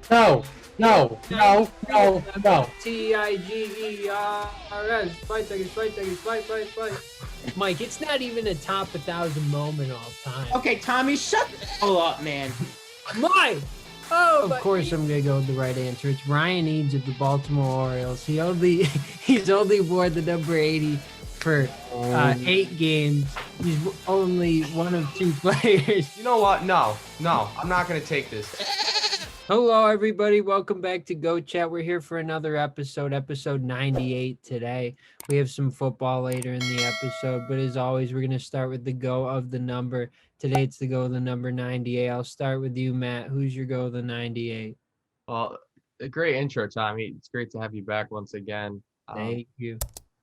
No. Tigers. Fight, Tigers, fight. Mike, it's not even a top 1,000 moment all time. Okay, Tommy, shut the hell up, man. Mike! Of course, I'm gonna go with the right answer. It's Ryan Eads of the Baltimore Orioles. He's only wore the number 80 for 8 games. He's only one of 2 players. You know what? No, I'm not going to take this. Hello, everybody. Welcome back to Go Chat. We're here for another episode 98 today. We have some football later in the episode, but as always, we're going to start with the go of the number. Today, it's the go of the number 98. I'll start with you, Matt. Who's your go of the 98? Well, a great intro, Tommy. It's great to have you back once again. Thank you.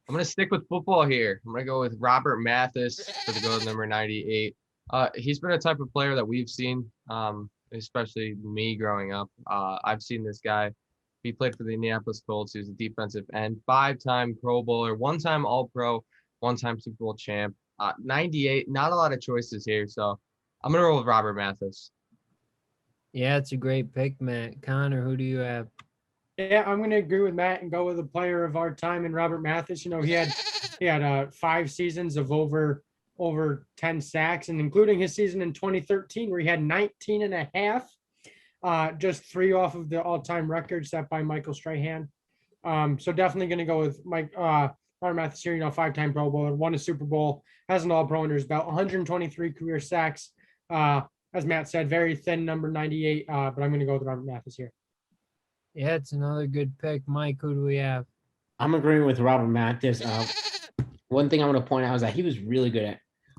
I'm going to stick with football here. I'm going to go with Robert Mathis for the go of number 98. He's been a type of player that we've seen, especially me growing up. I've seen this guy. He played for the Indianapolis Colts. He was a defensive end, 5-time Pro Bowler, 1-time All-Pro, 1-time Super Bowl champ. 98, not a lot of choices here, so I'm going to roll with Robert Mathis. Yeah, it's a great pick, Matt. Connor, who do you have? Yeah, I'm going to agree with Matt and go with a player of our time in Robert Mathis. You know, he had 5 seasons of over 10 sacks, and including his season in 2013 where he had 19 and a half, just 3 off of the all-time record set by Michael Strahan. So definitely going to go with Robert Mathis here. You know, 5-time Pro Bowler, won a Super Bowl, has an All-Pro under his belt, 123 career sacks. As Matt said, very thin number 98, but I'm going to go with Robert Mathis here. Yeah, it's another good pick. Mike, who do we have? I'm agreeing with Robert Mathis. One thing I want to point out is that he was really good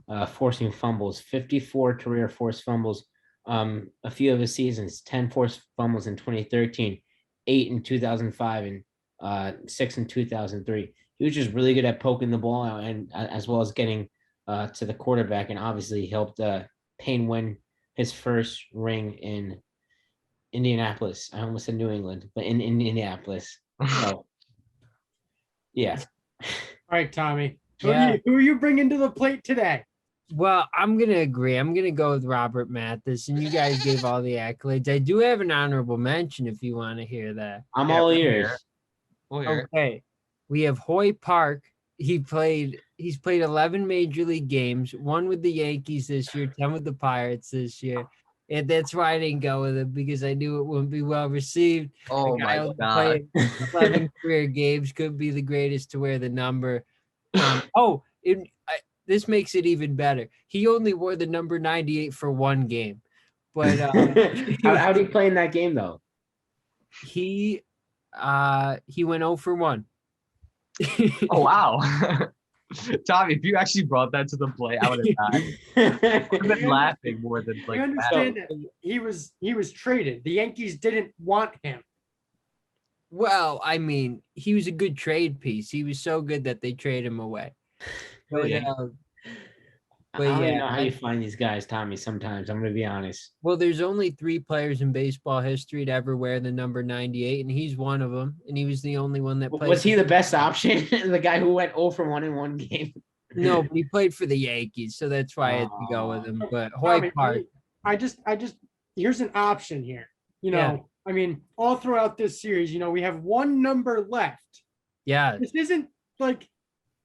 at forcing fumbles, 54 career forced fumbles. A few of his seasons, 10 forced fumbles in 2013, 8 in 2005, and 6 in 2003. He was just really good at poking the ball out, and as well as getting to the quarterback, and obviously helped Payne win his first ring in Indianapolis. I almost said New England, but in Indianapolis. So, yeah. All right, Tommy. Yeah. Who are you bringing to the plate today? Well, I'm going to agree. I'm going to go with Robert Mathis, and you guys gave all the accolades. I do have an honorable mention if you want to hear that. I'm all ears. Okay. We have Hoy Park. He's played 11 major league games, 1 with the Yankees this year, 10 with the Pirates this year. And that's why I didn't go with it, because I knew it wouldn't be well received. Oh, my God. 11 career games, could be the greatest to wear the number. This makes it even better. He only wore the number 98 for 1 game. But how did he play in that game, though? He went 0 for 1. Oh, wow. Tommy, if you actually brought that to the play, I would have died. I would have been laughing more than like. I understand that he was traded. The Yankees didn't want him. Well, I mean, he was a good trade piece. He was so good that they trade him away. But, I don't even know how you find these guys, Tommy, sometimes. I'm going to be honest. Well, there's only 3 players in baseball history to ever wear the number 98, and he's one of them, and he was the only one that played. Was he the best option? The guy who went 0 for 1 in 1 game? No, but he played for the Yankees, so that's why I had to go with him. But Hoy Park. I just here's an option here. You know, I mean, all throughout this series, you know, we have 1 number left. Yeah. This isn't like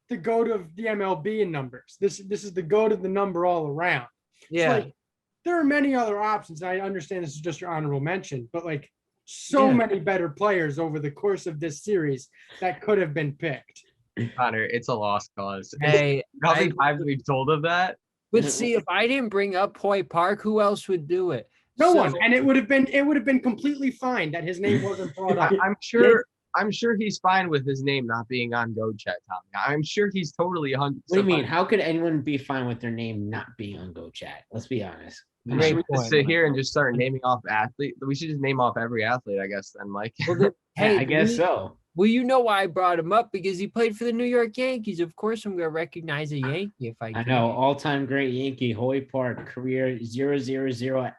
the goat of the MLB in numbers. This is the goat of the number all around. Yeah. Like, there are many other options. I understand this is just your honorable mention, but like many better players over the course of this series that could have been picked. Connor, it's a lost cause. Hey, how many times we've told of that? But see, if I didn't bring up Hoy Park, who else would do it? No one, and it would have been completely fine that his name wasn't brought up. I'm sure he's fine with his name not being on Go Chat, Tommy. I'm sure he's totally 100%. What do you mean? How could anyone be fine with their name not being on Go Chat? Let's be honest. Should we just sit here and just start naming off athletes? We should just name off every athlete, I guess, then, Mike. Well, I guess so. Well, you know why I brought him up, because he played for the New York Yankees. Of course, I'm going to recognize a Yankee if I can. I know, all-time great Yankee, Hoy Park, career 0.00,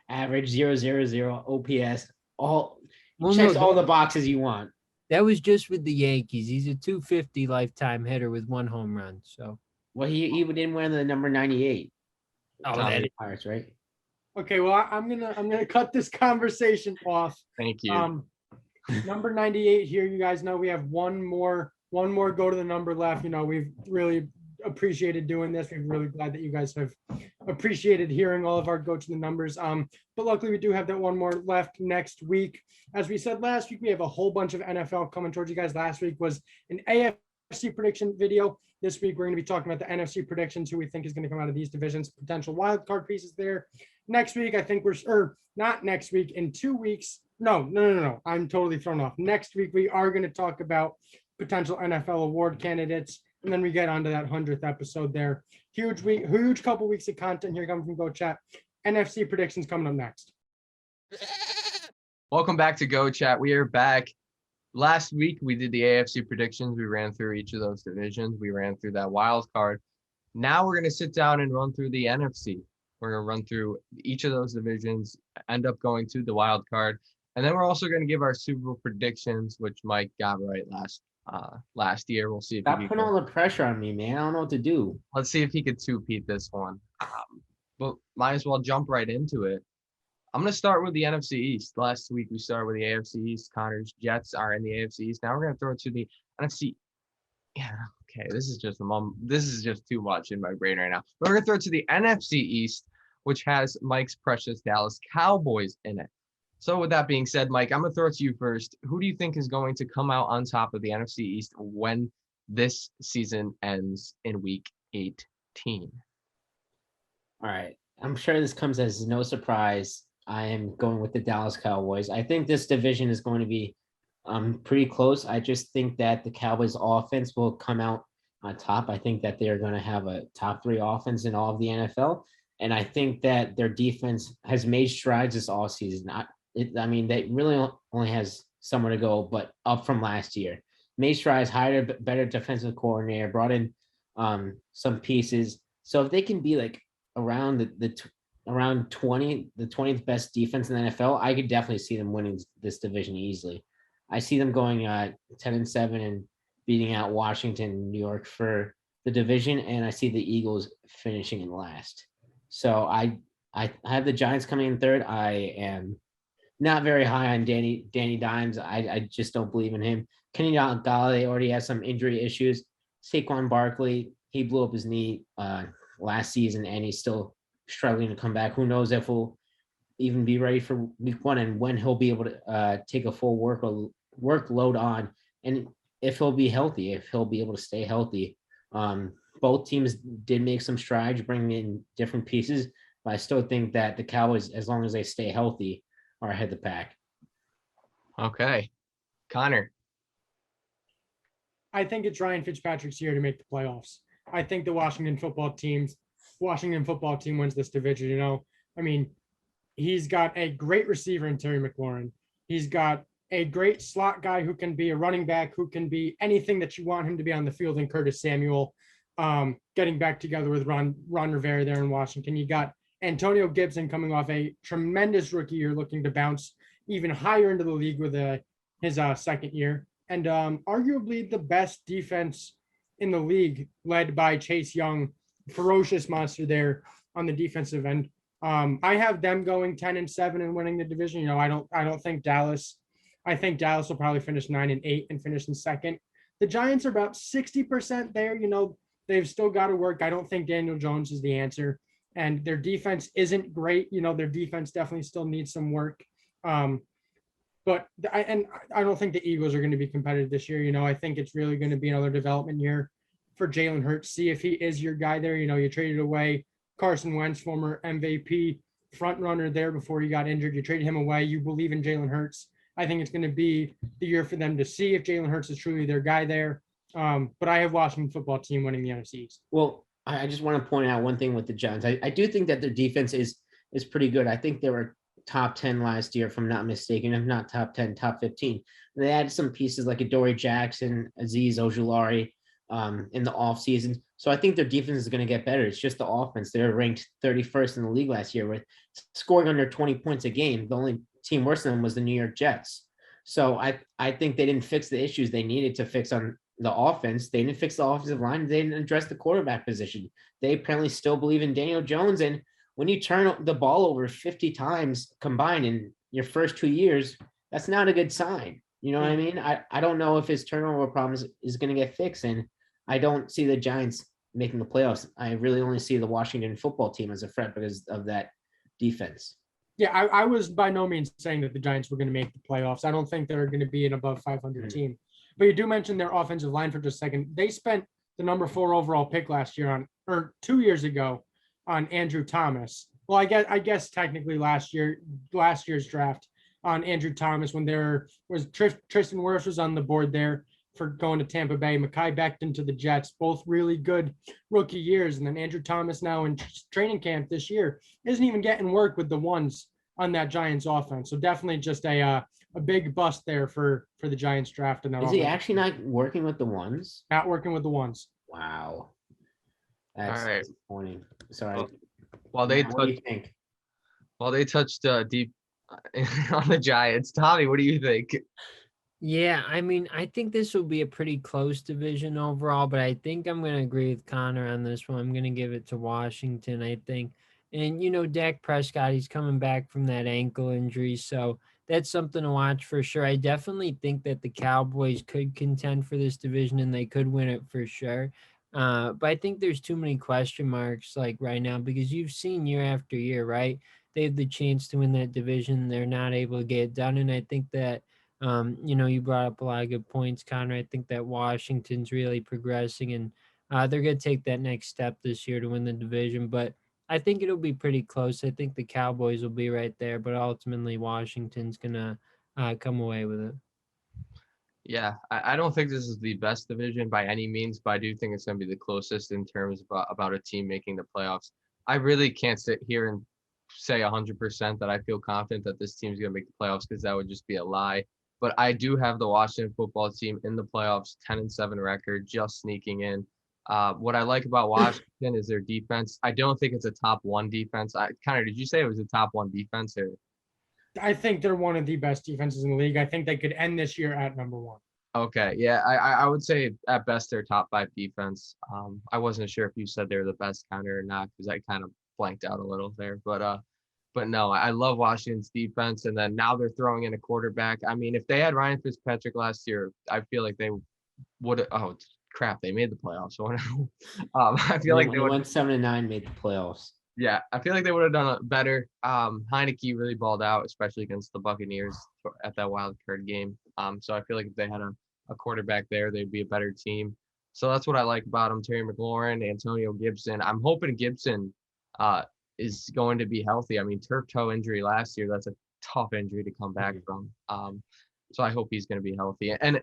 average 0.00, OPS, checks all the boxes you want. That was just with the Yankees. He's a 250 lifetime hitter with 1 home run. So, well, he didn't wear the number 98. Oh, that Pirates, right? Okay, well, I'm gonna cut this conversation off. Thank you. Number 98 here. You guys know we have one more go to the number left. You know, we've really appreciated doing this. We're really glad that you guys have appreciated hearing all of our go to the numbers. But luckily we do have that one more left next week. As we said last week, we have a whole bunch of NFL coming towards you guys. Last week was an AFC prediction video. This week we're going to be talking about the NFC predictions, who we think is going to come out of these divisions, potential wild card pieces there. Next week, I think not next week, in 2 weeks. No. I'm totally thrown off. Next week, we are going to talk about potential NFL award candidates. And then we get onto that 100th episode there. Huge couple weeks of content here coming from Go Chat. NFC predictions coming up next. Welcome back to Go Chat. We are back. Last week, we did the AFC predictions. We ran through each of those divisions. We ran through that wild card. Now we're going to sit down and run through the NFC. We're going to run through each of those divisions, end up going to the wild card. And then we're also going to give our Super Bowl predictions, which Mike got right last year. We'll see if Stop putting all the pressure on me, man. I don't know what to do. Let's see if he could two-peat this one. But might as well jump right into it. I'm going to start with the NFC East. Last week, we started with the AFC East. Connor's Jets are in the AFC East. Now we're going to throw it to the NFC. Yeah, okay. This is just too much in my brain right now. But we're going to throw it to the NFC East, which has Mike's precious Dallas Cowboys in it. So with that being said, Mike, I'm going to throw it to you first. Who do you think is going to come out on top of the NFC East when this season ends in week 18? All right. I'm sure this comes as no surprise. I am going with the Dallas Cowboys. I think this division is going to be pretty close. I just think that the Cowboys offense will come out on top. I think that they're going to have a top 3 offense in all of the NFL. And I think that their defense has made strides this all season. They really only has somewhere to go, but up from last year. Made strides, hired a better defensive coordinator, brought in some pieces. So if they can be like around around 20th best defense in the NFL, I could definitely see them winning this division easily. I see them going 10-7 and beating out Washington, New York for the division, and I see the Eagles finishing in last. So I have the Giants coming in third. I am not very high on Danny Dimes. I just don't believe in him. Kenny Galladay already has some injury issues. Saquon Barkley, he blew up his knee last season, and he's still struggling to come back. Who knows if he'll even be ready for week 1 and when he'll be able to take a full workload on, and if he'll be healthy, if he'll be able to stay healthy. Both teams did make some strides, bringing in different pieces, but I still think that the Cowboys, as long as they stay healthy, are ahead of the pack. Okay. Connor. I think it's Ryan Fitzpatrick's year to make the playoffs. I think the Washington football team wins this division. You know, I mean, he's got a great receiver in Terry McLaurin. He's got a great slot guy who can be a running back, who can be anything that you want him to be on the field, in Curtis Samuel. Getting back together with Ron Rivera there in Washington. You got Antonio Gibson coming off a tremendous rookie year, looking to bounce even higher into the league with his second year. And arguably the best defense in the league, led by Chase Young, ferocious monster there on the defensive end. I have them going 10-7 and winning the division. You know, I don't think Dallas. I think Dallas will probably finish 9-8 and finish in second. The Giants are about 60% there. You know, they've still got to work. I don't think Daniel Jones is the answer, and their defense isn't great. You know, their defense definitely still needs some work. But I don't think the Eagles are going to be competitive this year. You know, I think it's really going to be another development year for Jalen Hurts. See if he is your guy there. You know, you traded away Carson Wentz, former MVP front runner there before he got injured. You traded him away. You believe in Jalen Hurts. I think it's going to be the year for them to see if Jalen Hurts is truly their guy there. But I have Washington football team winning the NFC East. Well, I just want to point out one thing with the Giants. I do think that their defense is pretty good. I think they were top 10 last year, if I'm not mistaken, if not top 10, top 15. They added some pieces like Adoree Jackson, Azeez Ojulari in the offseason. So I think their defense is going to get better. It's just the offense. They're ranked 31st in the league last year with scoring under 20 points a game. The only team worse than them was the New York Jets. So I think they didn't fix the issues they needed to fix on the offense. They didn't fix the offensive line. They didn't address the quarterback position. They apparently still believe in Daniel Jones. And when you turn the ball over 50 times combined in your first 2 years, that's not a good sign. You know what I mean? I don't know if his turnover problems is going to get fixed, and I don't see the Giants making the playoffs. I really only see the Washington football team as a threat because of that defense. Yeah, I was by no means saying that the Giants were going to make the playoffs. I don't think they're going to be an above 500 team. But you do mention their offensive line for just a second. They spent the number 4 overall pick last year or 2 years ago on Andrew Thomas. Well, I guess technically last year's draft on Andrew Thomas when Tristan Wirfs was on the board there for going to Tampa Bay, Mekhi Becton to the Jets, both really good rookie years. And then Andrew Thomas now in training camp this year isn't even getting work with the ones on that Giants offense. So definitely just a big bust there for the Giants draft. And is he actually not working with the ones? Not working with the ones. Wow. That's all right. disappointing. Sorry. While they touched deep on the Giants, Tommy, what do you think? Yeah, I mean, I think this will be a pretty close division overall, but I think I'm going to agree with Connor on this one. I'm going to give it to Washington, I think. And, Dak Prescott, he's coming back from that ankle injury, so that's something to watch for sure. I definitely think that the Cowboys could contend for this division and they could win it for sure. But I think there's too many question marks like right now because you've seen year after year, right? They have the chance to win that division. They're not able to get it done. And I think that, you brought up a lot of good points, Connor. I think that Washington's really progressing and they're going to take that next step this year to win the division. But I think it'll be pretty close. I think the Cowboys will be right there, but ultimately Washington's going to come away with it. Yeah, I don't think this is the best division by any means, but I do think it's going to be the closest in terms of about a team making the playoffs. I really can't sit here and say 100% that I feel confident that this team's going to make the playoffs because that would just be a lie. But I do have the Washington football team in the playoffs, 10-7 record, just sneaking in. What I like about Washington is their defense. I don't think it's a top 1 defense. Connor, did you say it was a top 1 defense? Or? I think they're one of the best defenses in the league. I think they could end this year at number 1. Okay, yeah, I would say at best they're top 5 defense. I wasn't sure if you said they were the best, Connor, or not because I kind of blanked out a little there. But no, I love Washington's defense, and then now they're throwing in a quarterback. I mean, if they had Ryan Fitzpatrick last year, I feel like they would have. Oh crap, they made the playoffs. I feel like they went 7-9, made the playoffs. Yeah, I feel like they would have done it better. Heineke really balled out, especially against the Buccaneers at that wild card game. So I feel like if they had a quarterback there, they'd be a better team. So that's what I like about them. Terry McLaurin, Antonio Gibson. I'm hoping Gibson is going to be healthy. I mean, turf toe injury last year, that's a tough injury to come back from. So I hope he's going to be healthy. And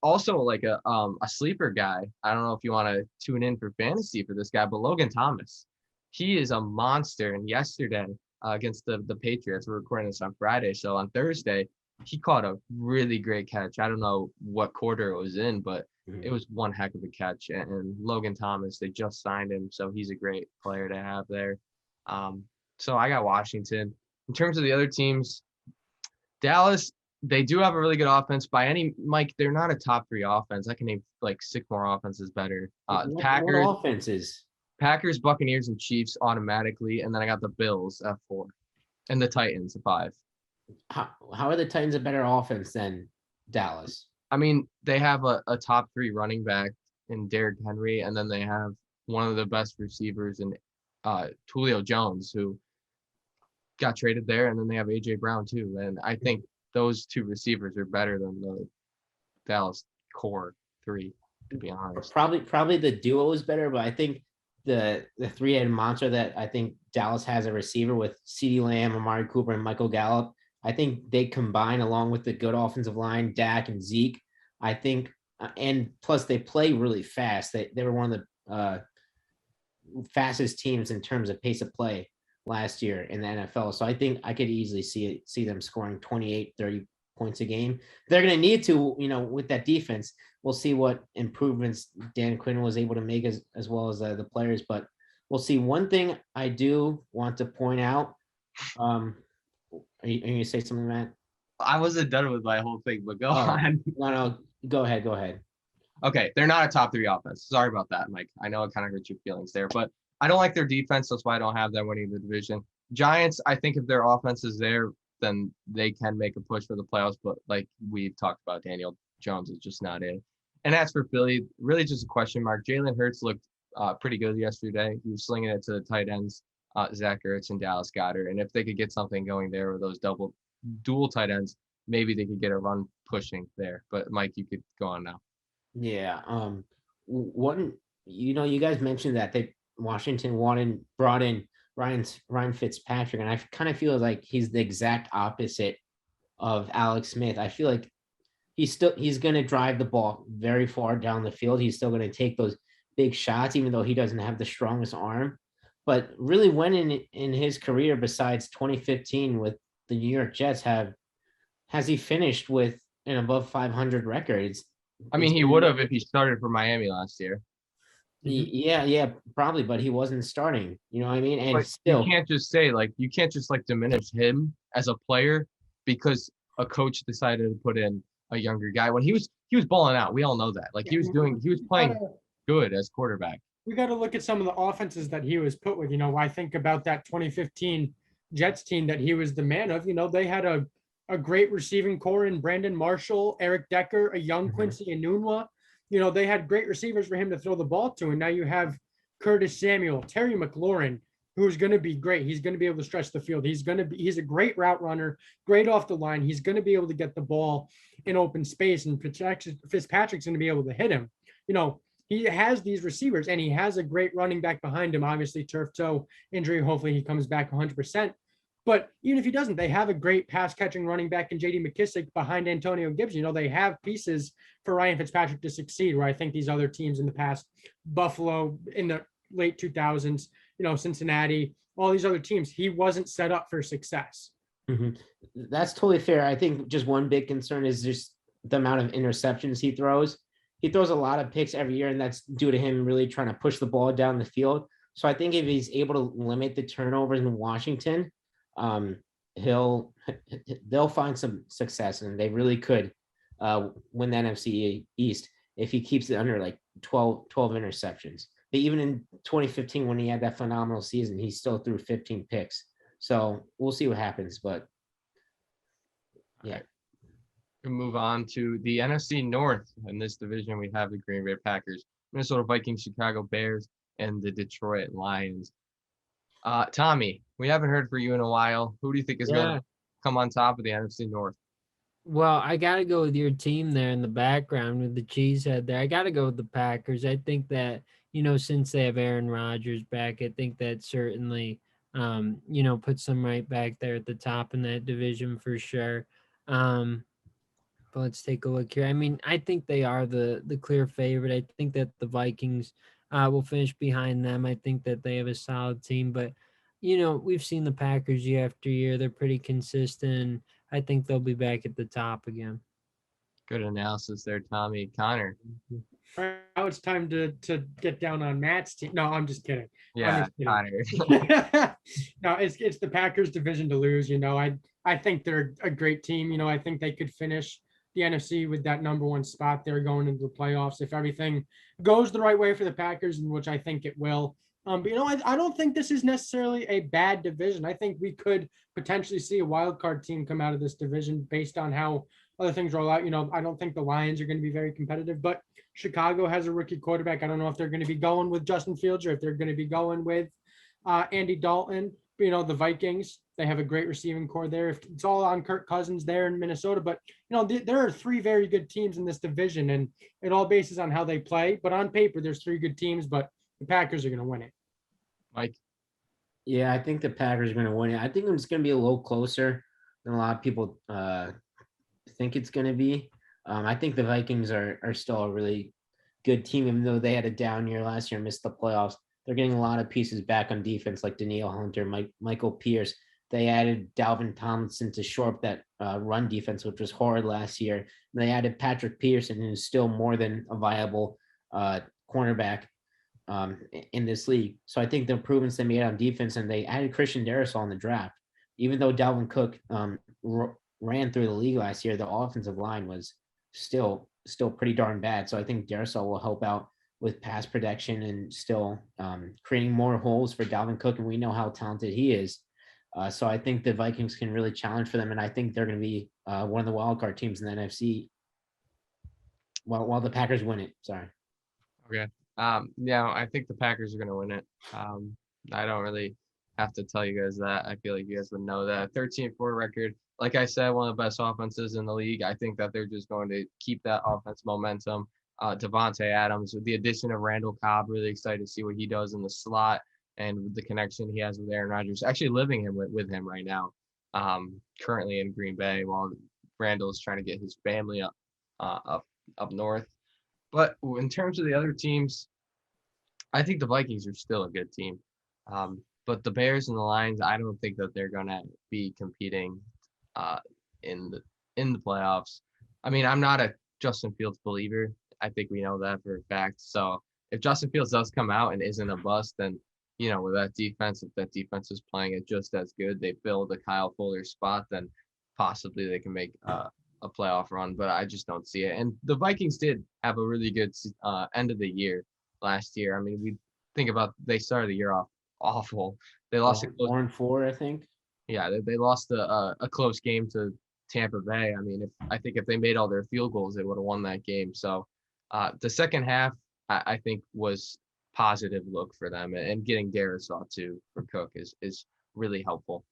also like a sleeper guy. I don't know if you want to tune in for fantasy for this guy, but Logan Thomas. He is a monster. And yesterday against the Patriots, we're recording this on Friday. So on Thursday, he caught a really great catch. I don't know what quarter it was in, but it was one heck of a catch. And Logan Thomas, they just signed him. So he's a great player to have there. So I got Washington. In terms of the other teams, Dallas, they do have a really good offense. Mike, they're not a top 3 offense. I can name like 6 more offenses better. Packers. What offenses? Packers, Buccaneers, and Chiefs automatically, and then I got the Bills at 4, and the Titans at 5. How are the Titans a better offense than Dallas? I mean, they have a top 3 running back in Derrick Henry, and then they have one of the best receivers in Julio Jones, who got traded there, and then they have A.J. Brown too. And I think those 2 receivers are better than the Dallas core 3, to be honest. Probably the duo is better, but I think the 3-headed monster that I think Dallas has a receiver with CeeDee Lamb, Amari Cooper, and Michael Gallup. I think they combine along with the good offensive line, Dak and Zeke. I think, and plus they play really fast. They were one of the fastest teams in terms of pace of play last year in the NFL. So I think I could easily see them scoring 28, 30 points a game. They're going to need to, with that defense. We'll see what improvements Dan Quinn was able to make as well as the players, but we'll see. One thing I do want to point out, are you going to say something, Matt? I wasn't done with my whole thing, but go on. No, go ahead. Okay, they're not a top 3 offense. Sorry about that, Mike. I know it kind of hurt your feelings there, but I don't like their defense. That's why I don't have them winning the division. Giants, I think if their offense is there, then they can make a push for the playoffs. But like we've talked about, Daniel Jones is just not in. And as for Philly, really just a question mark. Jalen Hurts looked pretty good yesterday. He was slinging it to the tight ends, Zach Ertz and Dallas Goedert. And if they could get something going there with those dual tight ends, maybe they could get a run pushing there. But Mike, you could go on now. Yeah. One, you guys mentioned that Washington brought in Ryan Fitzpatrick, and I kind of feel like he's the exact opposite of Alex Smith. I feel like he's going to drive the ball very far down the field. He's still going to take those big shots, even though he doesn't have the strongest arm. But really, when in his career, besides 2015 with the New York Jets, has he finished with an above 500 records? I mean, he would have if he started for Miami last year. Yeah, probably, but he wasn't starting. You know what I mean? And but still, you can't just diminish him as a player because a coach decided to put in a younger guy when he was balling out. We all know that. Like he was playing good as quarterback. We got to look at some of the offenses that he was put with. I think about that 2015 Jets team that he was the man of. They had a great receiving core in Brandon Marshall, Eric Decker, a young Quincy Enunwa. They had great receivers for him to throw the ball to. And now you have Curtis Samuel, Terry McLaurin, who's going to be great. He's going to be able to stretch the field. He's a great route runner, great off the line. He's going to be able to get the ball in open space, and Fitzpatrick's going to be able to hit him. He has these receivers, and he has a great running back behind him. Obviously, turf toe injury. Hopefully he comes back 100%. But even if he doesn't, they have a great pass-catching running back in J.D. McKissick behind Antonio Gibson. They have pieces for Ryan Fitzpatrick to succeed, where I think these other teams in the past, Buffalo in the late 2000s, Cincinnati, all these other teams, he wasn't set up for success. Mm-hmm. That's totally fair. I think just one big concern is just the amount of interceptions he throws. He throws a lot of picks every year, and that's due to him really trying to push the ball down the field. So I think if he's able to limit the turnovers in Washington, they'll find some success, and they really could win the NFC East if he keeps it under like 12 interceptions. But even in 2015, when he had that phenomenal season, he still threw 15 picks. So we'll see what happens. But yeah. We move on to the NFC North. In this division, we have the Green Bay Packers, Minnesota Vikings, Chicago Bears, and the Detroit Lions. Tommy, we haven't heard from you in a while. Who do you think is going to come on top of the NFC North? Well, I got to go with your team there in the background with the cheesehead there. I got to go with the Packers. I think that, since they have Aaron Rodgers back, I think that certainly, puts them right back there at the top in that division for sure. But let's take a look here. I mean, I think they are the clear favorite. I think that the Vikings will finish behind them. I think that they have a solid team, but we've seen the Packers year after year. They're pretty consistent. I think they'll be back at the top again. Good analysis there, Tommy. Connor. All right, now it's time to get down on Matt's team. No, I'm just kidding. Yeah, Connor. No, it's the Packers division to lose. I think they're a great team. I think they could finish the NFC with that number one spot there going into the playoffs if everything goes the right way for the Packers, which I think it will. But I don't think this is necessarily a bad division. I think we could potentially see a wild card team come out of this division based on how other things roll out. I don't think the Lions are going to be very competitive, but Chicago has a rookie quarterback. I don't know if they're going to be going with Justin Fields or if they're going to be going with Andy Dalton. But, the Vikings, they have a great receiving core there. If it's all on Kirk Cousins there in Minnesota, but there are three very good teams in this division, and it all bases on how they play. But on paper, there's three good teams, but the Packers are going to win it. Mike. Yeah, I think the Packers are going to win it. I think it's going to be a little closer than a lot of people think it's going to be. I think the Vikings are still a really good team, even though they had a down year last year and missed the playoffs. They're getting a lot of pieces back on defense, like Danielle Hunter, Michael Pierce. They added Dalvin Tomlinson to shore up that run defense, which was horrid last year. And they added Patrick Peterson, who's still more than a viable cornerback in this league. So I think the improvements they made on defense, and they added Christian Darrisaw in the draft. Even though Dalvin Cook ran through the league last year, the offensive line was still pretty darn bad. So I think Darrisaw will help out with pass protection and still creating more holes for Dalvin Cook. And we know how talented he is. So I think the Vikings can really challenge for them. And I think they're going to be one of the wildcard teams in the NFC while the Packers win it. Sorry. Okay. Yeah, I think the Packers are going to win it. I don't really have to tell you guys that. I feel like you guys would know that. 13-4 record. Like I said, one of the best offenses in the league. I think that they're just going to keep that offense momentum. Devontae Adams, with the addition of Randall Cobb, really excited to see what he does in the slot and with the connection he has with Aaron Rodgers. Actually living with him right now, currently in Green Bay, while Randall is trying to get his family up north. But in terms of the other teams, I think the Vikings are still a good team. But the Bears and the Lions, I don't think that they're gonna be competing in the playoffs. I mean, I'm not a Justin Fields believer. I think we know that for a fact. So if Justin Fields does come out and isn't a bust, then with that defense, if that defense is playing it just as good, they fill the Kyle Fuller spot, then possibly they can make a playoff run. But I just don't see it. And the Vikings did have a really good end of the year last year. I mean, we think about they started the year off awful. They lost 4-4, I think. Yeah, they lost a close game to Tampa Bay. I mean, I think if they made all their field goals, they would have won that game. So the second half, I think, was positive look for them, and getting Darisaw too for Cook is really helpful.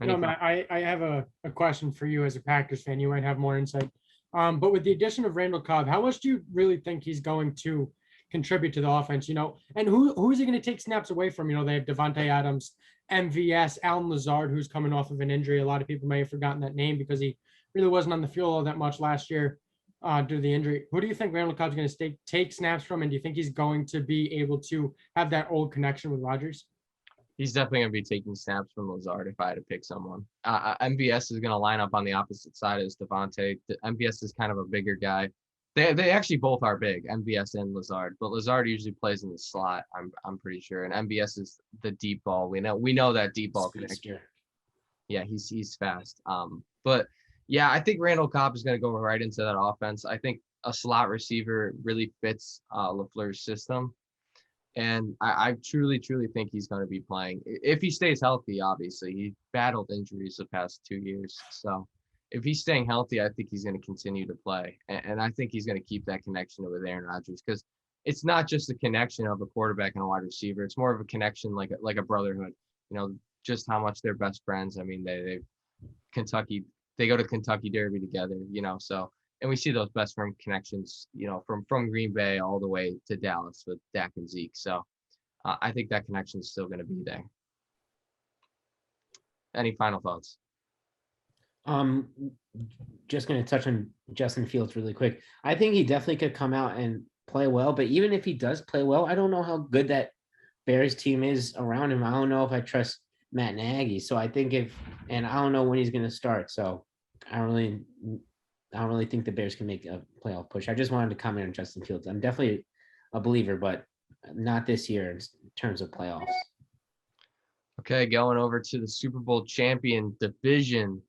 Matt, I have a question for you as a Packers fan. You might have more insight. But with the addition of Randall Cobb, how much do you really think he's going to contribute to the offense? And who is he going to take snaps away from? They have Devontae Adams, MVS, Allen Lazard, who's coming off of an injury. A lot of people may have forgotten that name because he really wasn't on the field all that much last year due to the injury. Who do you think Randall Cobb's going to take snaps from, and do you think he's going to be able to have that old connection with Rodgers? He's definitely going to be taking snaps from Lazard if I had to pick someone. MVS is going to line up on the opposite side as Devontae. MVS is kind of a bigger guy. They actually both are big, MVS and Lazard, but Lazard usually plays in the slot, I'm pretty sure, and MVS is the deep ball. We know that deep ball connection. Yeah, he's fast. But yeah, I think Randall Cobb is going to go right into that offense. I think a slot receiver really fits LaFleur's system, and I truly think he's going to be playing if he stays healthy. Obviously, he battled injuries the past 2 years, so if he's staying healthy, I think he's going to continue to play. And I think he's going to keep that connection with Aaron Rodgers, because it's not just a connection of a quarterback and a wide receiver. It's more of a connection like a brotherhood, just how much they're best friends. I mean, they go to Kentucky Derby together, so, and we see those best friend connections, from Green Bay all the way to Dallas with Dak and Zeke. So I think that connection is still going to be there. Any final thoughts? Just going to touch on Justin Fields really quick. I think he definitely could come out and play well, but even if he does play well, I don't know how good that Bears team is around him. I don't know if I trust Matt Nagy. So I think and I don't know when he's going to start. So I don't really think the Bears can make a playoff push. I just wanted to comment on Justin Fields. I'm definitely a believer, but not this year in terms of playoffs. Okay, going over to the Super Bowl champion division.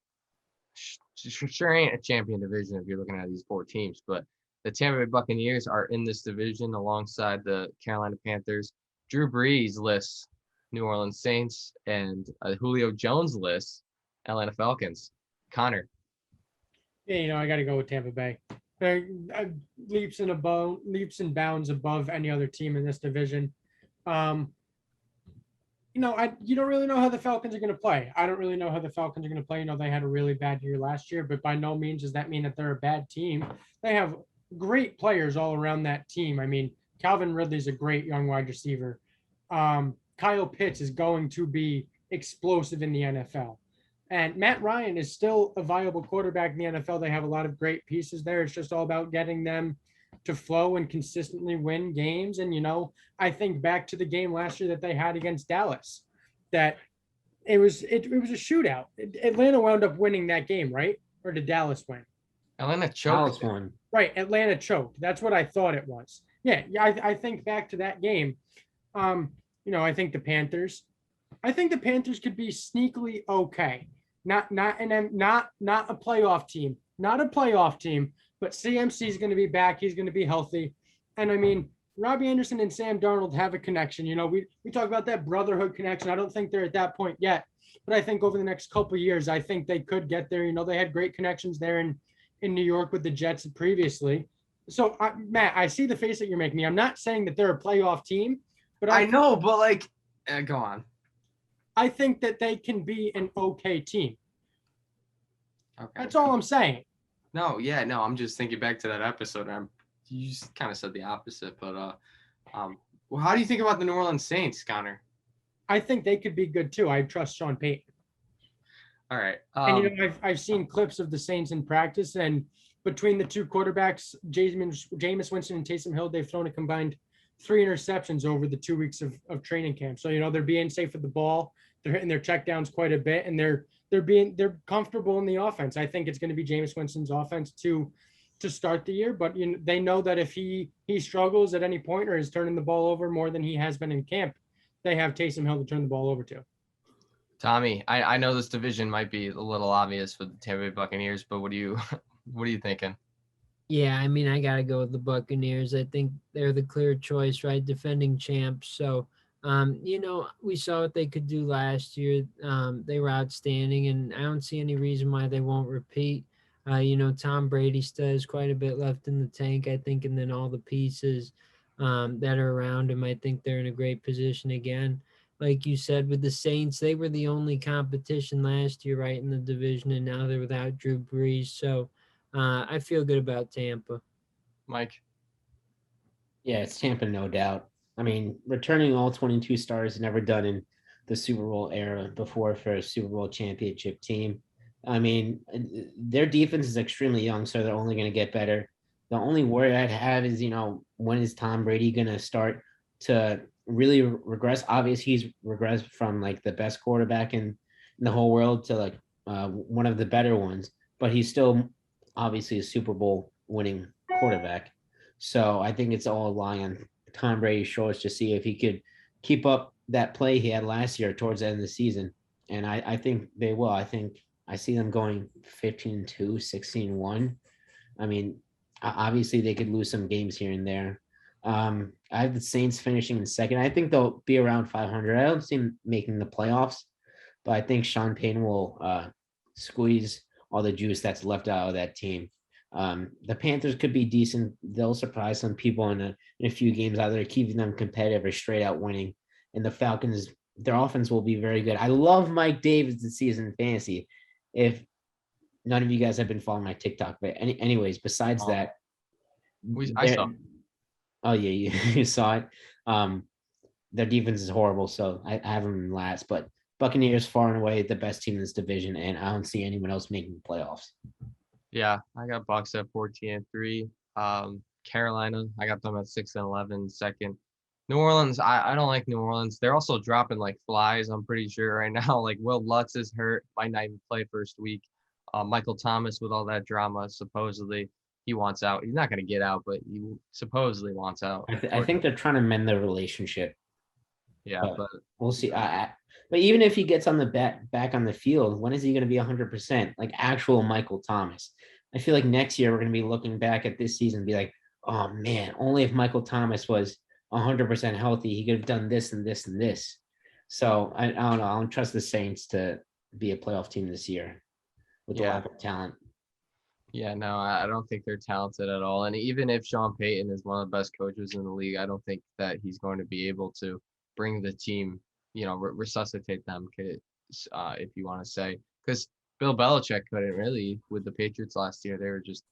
Sure ain't a champion division if you're looking at these four teams, but the Tampa Bay Buccaneers are in this division alongside the Carolina Panthers. Drew Brees lists New Orleans Saints, and Julio Jones lists Atlanta Falcons. Connor. Yeah, I got to go with Tampa Bay. They're leaps and bounds above any other team in this division. You don't really know how the Falcons are going to play. I don't really know how the Falcons are going to play. They had a really bad year last year, but by no means does that mean that they're a bad team. They have great players all around that team. I mean, Calvin Ridley's a great young wide receiver. Kyle Pitts is going to be explosive in the NFL. And Matt Ryan is still a viable quarterback in the NFL. They have a lot of great pieces there. It's just all about getting them to flow and consistently win games. And, I think back to the game last year that they had against Dallas, that it was a shootout. Atlanta wound up winning that game, right? Or did Dallas win? Atlanta choked. Dallas won. Right, Atlanta choked. That's what I thought it was. Yeah, I think back to that game. I think the Panthers could be sneakily okay. Not a playoff team. Not a playoff team, but CMC is going to be back. He's going to be healthy. And I mean, Robbie Anderson and Sam Darnold have a connection. You know, we talk about that brotherhood connection. I don't think they're at that point yet, but I think over the next couple of years, I think they could get there. You know, they had great connections there in New York with the Jets previously. So, Matt, I see the face that you're making me. I'm not saying that they're a playoff team, but I know, but like, go on. I think that they can be an okay team. Okay. That's all I'm saying. No, I'm just thinking back to that episode. You just kind of said the opposite, but well, how do you think about the New Orleans Saints, Connor? I think they could be good too. I trust Sean Payton. All right. And you know, I've seen clips of the Saints in practice, and between the two quarterbacks, Jameis Winston and Taysom Hill, they've thrown a combined 3 interceptions over the 2 weeks of training camp. So, you know, they're being safe with the ball. They're hitting their checkdowns quite a bit, and they're comfortable in the offense. I think it's going to be Jameis Winston's offense to start the year, but you know, they know that if he struggles at any point or is turning the ball over more than he has been in camp, they have Taysom Hill to turn the ball over to. Tommy, I know this division might be a little obvious for the Tampa Bay Buccaneers, but what are you thinking? Yeah, I mean, I got to go with the Buccaneers. I think they're the clear choice, right? Defending champs. So, you know, we saw what they could do last year. They were outstanding, and I don't see any reason why they won't repeat. You know, Tom Brady still has quite a bit left in the tank, I think, and then all the pieces that are around him, I think they're in a great position again. Like you said, with the Saints, they were the only competition last year, right, in the division, and now they're without Drew Brees. So I feel good about Tampa. Mike? Yeah, it's Tampa, no doubt. I mean, returning all 22 stars never done in the Super Bowl era before for a Super Bowl championship team. I mean, their defense is extremely young, so they're only going to get better. The only worry I'd have is, you know, when is Tom Brady going to start to really regress? Obviously, he's regressed from like the best quarterback in the whole world to like one of the better ones, but he's still obviously a Super Bowl winning quarterback. So I think it's all lying on Tom Brady's shoulders to see if he could keep up that play he had last year towards the end of the season. And I think they will. I think I see them going 15-2, 16-1. I mean, obviously they could lose some games here and there. I have the Saints finishing in second. I think they'll be around 500. I don't see them making the playoffs, but I think Sean Payton will squeeze all the juice that's left out of that team. The Panthers could be decent. They'll surprise some people in a few games, either keeping them competitive or straight out winning. And the Falcons, their offense will be very good. I love Mike Davis this season in fantasy. If none of you guys have been following my TikTok, but anyways, besides that, I saw. Oh yeah, you saw it. Their defense is horrible, so I have them in last. But Buccaneers far and away the best team in this division, and I don't see anyone else making the playoffs. Yeah, I got Bucs at 14-3. Carolina, I got them at 6-11, second. New Orleans, I don't like New Orleans. They're also dropping like flies, I'm pretty sure right now. Like Will Lutz is hurt, might not even play first week. Michael Thomas with all that drama, supposedly he wants out. He's not going to get out, but he supposedly wants out. I think they're trying to mend their relationship. Yeah, but we'll see. But even if he gets on the back on the field, when is he going to be 100%? Like actual Michael Thomas. I feel like next year we're going to be looking back at this season and be like, oh man, only if Michael Thomas was 100% healthy, he could have done this and this and this. So I don't know. I don't trust the Saints to be a playoff team this year with the lack of talent. Yeah, no, I don't think they're talented at all. And even if Sean Payton is one of the best coaches in the league, I don't think that he's going to be able to bring the team, you know, resuscitate them, if you want to say. Because Bill Belichick couldn't really with the Patriots last year. They were just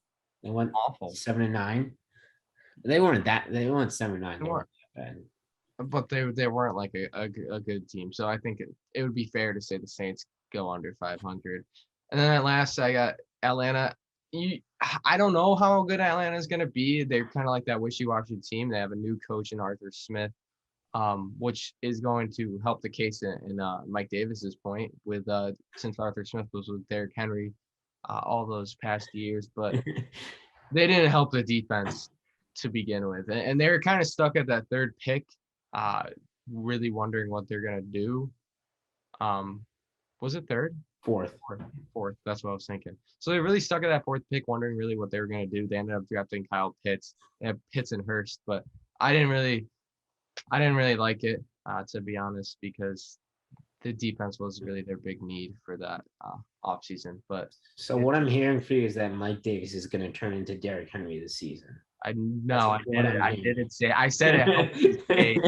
went awful. 7-9. They weren't 7-9. They weren't that bad. But they weren't like a good team. So I think it would be fair to say the Saints go under 500. And then at last I got Atlanta. I don't know how good Atlanta is going to be. They're kind of like that wishy-washy team. They have a new coach in Arthur Smith, which is going to help the case in Mike Davis's point with since Arthur Smith was with Derrick Henry all those past years, but they didn't help the defense to begin with, and they're kind of stuck at that third pick, really wondering what they're going to do. Was it third? Fourth. That's what I was thinking. So they really stuck at that fourth pick, wondering really what they were going to do. They ended up drafting Kyle Pitts. They have Pitts and Hurst, but I didn't really like it, to be honest, because the defense was really their big need for that offseason. But So what I'm hearing for you is that Mike Davis is going to turn into Derrick Henry this season. I That's what I'm I hearing. didn't say. I said it helps his case.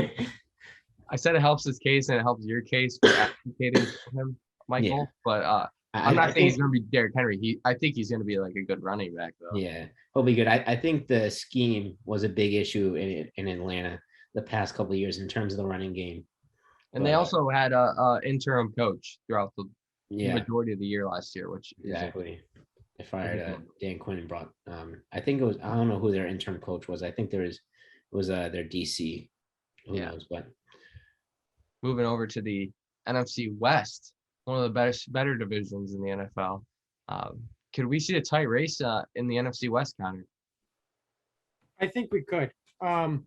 I said it helps his case and it helps your case for advocating for him, Michael. Yeah. But I'm not saying he's going to be Derrick Henry. I think he's going to be like a good running back, though. Yeah, he'll be good. I think the scheme was a big issue in Atlanta the past couple of years in terms of the running game. And they also had a interim coach throughout the Yeah, majority of the year last year, which exactly. They fired Dan Quinn and brought. I think it was. I don't know who their interim coach was. I think it was their DC. Who knows? But moving over to the NFC West, one of the better divisions in the NFL. Could we see a tight race in the NFC West, Connor? I think we could. I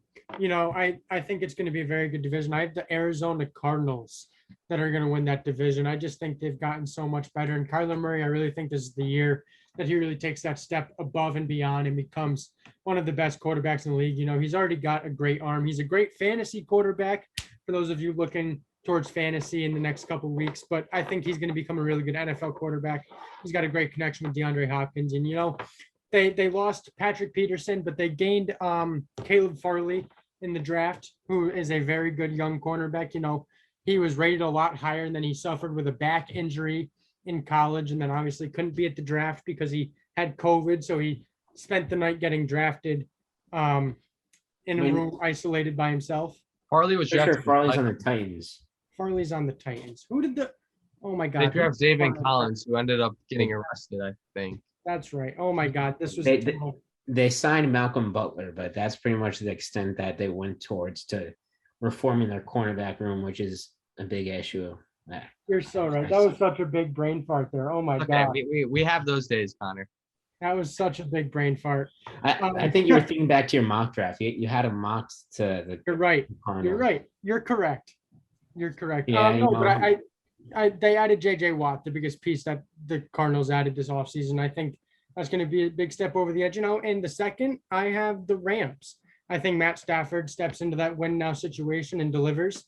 think it's going to be a very good division. I have the Arizona Cardinals that are going to win that division. I just think they've gotten so much better. And Kyler Murray, I really think this is the year that he really takes that step above and beyond and becomes one of the best quarterbacks in the league. He's already got a great arm. He's a great fantasy quarterback for those of you looking towards fantasy in the next couple of weeks. But I think he's going to become a really good NFL quarterback. He's got a great connection with DeAndre Hopkins. And, they lost Patrick Peterson, but they gained Caleb Farley in the draft, who is a very good young cornerback. He was rated a lot higher, and then he suffered with a back injury in college, and then obviously couldn't be at the draft because he had COVID. So he spent the night getting drafted in a room isolated by himself. Farley was drafted. sure Farley's on the Titans. Farley's on the Titans. Who did oh my God. They drafted Zaven Collins, who ended up getting arrested, I think. That's right. Oh my God. This was they signed Malcolm Butler, but that's pretty much the extent that they went towards to reforming their cornerback room, which is a big issue. You're so right. That was such a big brain fart there. Oh my God. We have those days, Connor. That was such a big brain fart. I think you were thinking back to your mock draft. You had a mock to the. You're right. Cardinals. You're right. You're correct. You're correct. Yeah, but they added JJ Watt, the biggest piece that the Cardinals added this offseason. I think that's going to be a big step over the edge. And the second, I have the Rams. I think Matt Stafford steps into that win now situation and delivers.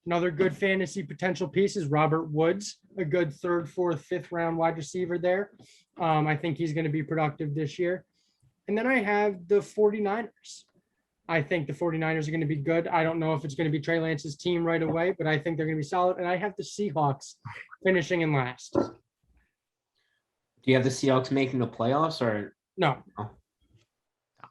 Another good fantasy potential piece is Robert Woods, a good 3rd, 4th, 5th round wide receiver there. I think he's going to be productive this year. And then I have the 49ers. I think the 49ers are going to be good. I don't know if it's going to be Trey Lance's team right away, but I think they're going to be solid. And I have the Seahawks finishing in last. Do you have the Seahawks making the playoffs or no?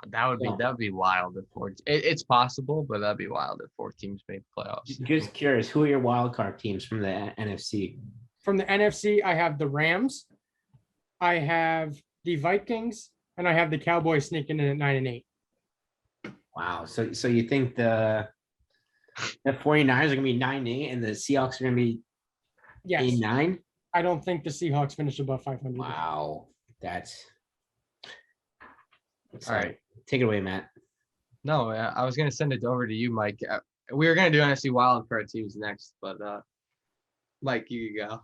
That would be wild if it's possible, but that'd be wild if 4 teams made playoffs. Just curious, who are your wild card teams from the NFC? From the NFC, I have the Rams, I have the Vikings, and I have the Cowboys sneaking in at 9-8. Wow. So you think the 49ers are gonna be 9-8 and the Seahawks are gonna be 8-9? I don't think the Seahawks finish above 500. Wow. That's all right. Take it away, Matt. No, I was going to send it over to you, Mike. We were going to do NFC wildcard teams next, but Mike, you go.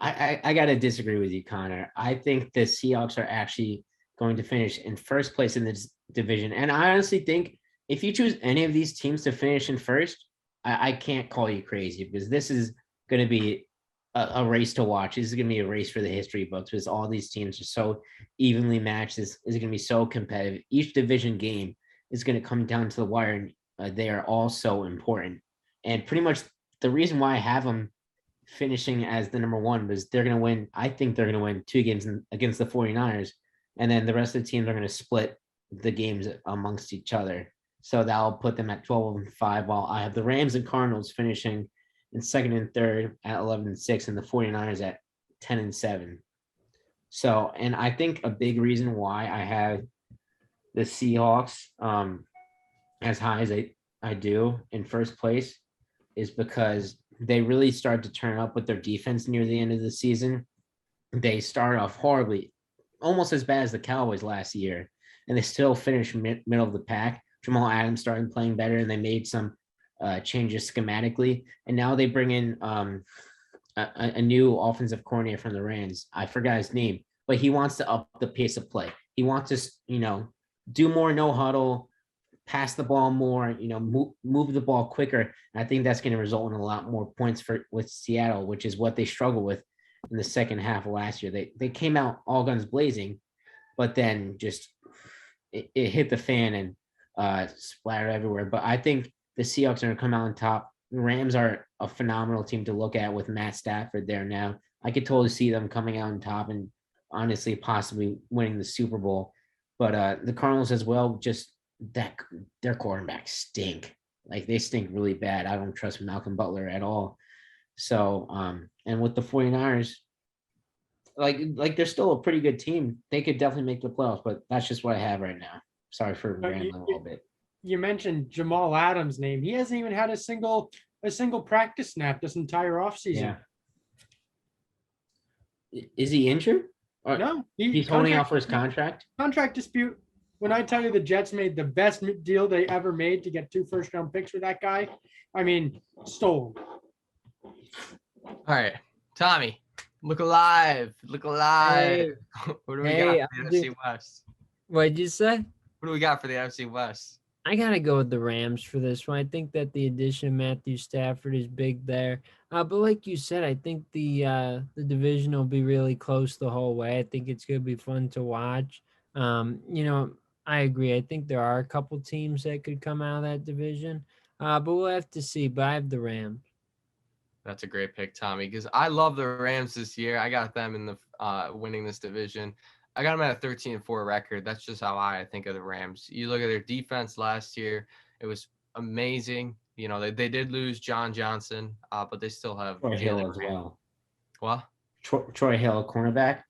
I got to disagree with you, Connor. I think the Seahawks are actually going to finish in first place in this division. And I honestly think if you choose any of these teams to finish in first, I can't call you crazy because this is going to be a race to watch. This is going to be a race for the history books because all these teams are so evenly matched. This is going to be so competitive. Each division game is going to come down to the wire, and they are all so important. And pretty much the reason why I have them finishing as the number 1 was they're going to win. I think they're going to win 2 games against the 49ers, and then the rest of the teams are going to split the games amongst each other. So that'll put them at 12-5, while I have the Rams and Cardinals finishing in 2nd and 3rd at 11-6, and the 49ers at 10-7. So, and I think a big reason why I have the Seahawks as high as I do in first place is because they really started to turn up with their defense near the end of the season. They started off horribly, almost as bad as the Cowboys last year, and they still finished middle of the pack. Jamal Adams started playing better, and they made some changes schematically, and now they bring in a new offensive coordinator from the Rams. I forgot his name, but he wants to up the pace of play. He wants to, do more no huddle, pass the ball more, move the ball quicker. And I think that's going to result in a lot more points with Seattle, which is what they struggled with in the second half of last year. They came out all guns blazing, but then just it hit the fan and splattered everywhere. But I think the Seahawks are going to come out on top. The Rams are a phenomenal team to look at with Matt Stafford there now. I could totally see them coming out on top and honestly possibly winning the Super Bowl. But the Cardinals as well, just that their quarterbacks stink. Like they stink really bad. I don't trust Malcolm Butler at all. So and with the 49ers, like they're still a pretty good team. They could definitely make the playoffs, but that's just what I have right now. Sorry for rambling a little bit. You mentioned Jamal Adams' name. He hasn't even had a single practice snap this entire offseason. Yeah. Is he injured? Or no, he's holding out for his contract. Contract dispute. When I tell you the Jets made the best deal they ever made to get 2 first-round picks for that guy, I mean, stole him. All right, Tommy, look alive. Hey. What do we got for the NFC West? What'd you say? What do we got for the NFC West? I gotta go with the Rams for this one. I think that the addition of Matthew Stafford is big there. But like you said, I think the division will be really close the whole way. I think it's gonna be fun to watch. I agree. I think there are a couple teams that could come out of that division, but we'll have to see. But I have the Rams. That's a great pick, Tommy, because I love the Rams this year. I got them in the winning this division. I got them at a 13-4 record. That's just how I think of the Rams. You look at their defense last year; it was amazing. They did lose John Johnson, but they still have Troy Hill as well. What? Troy Hill, cornerback.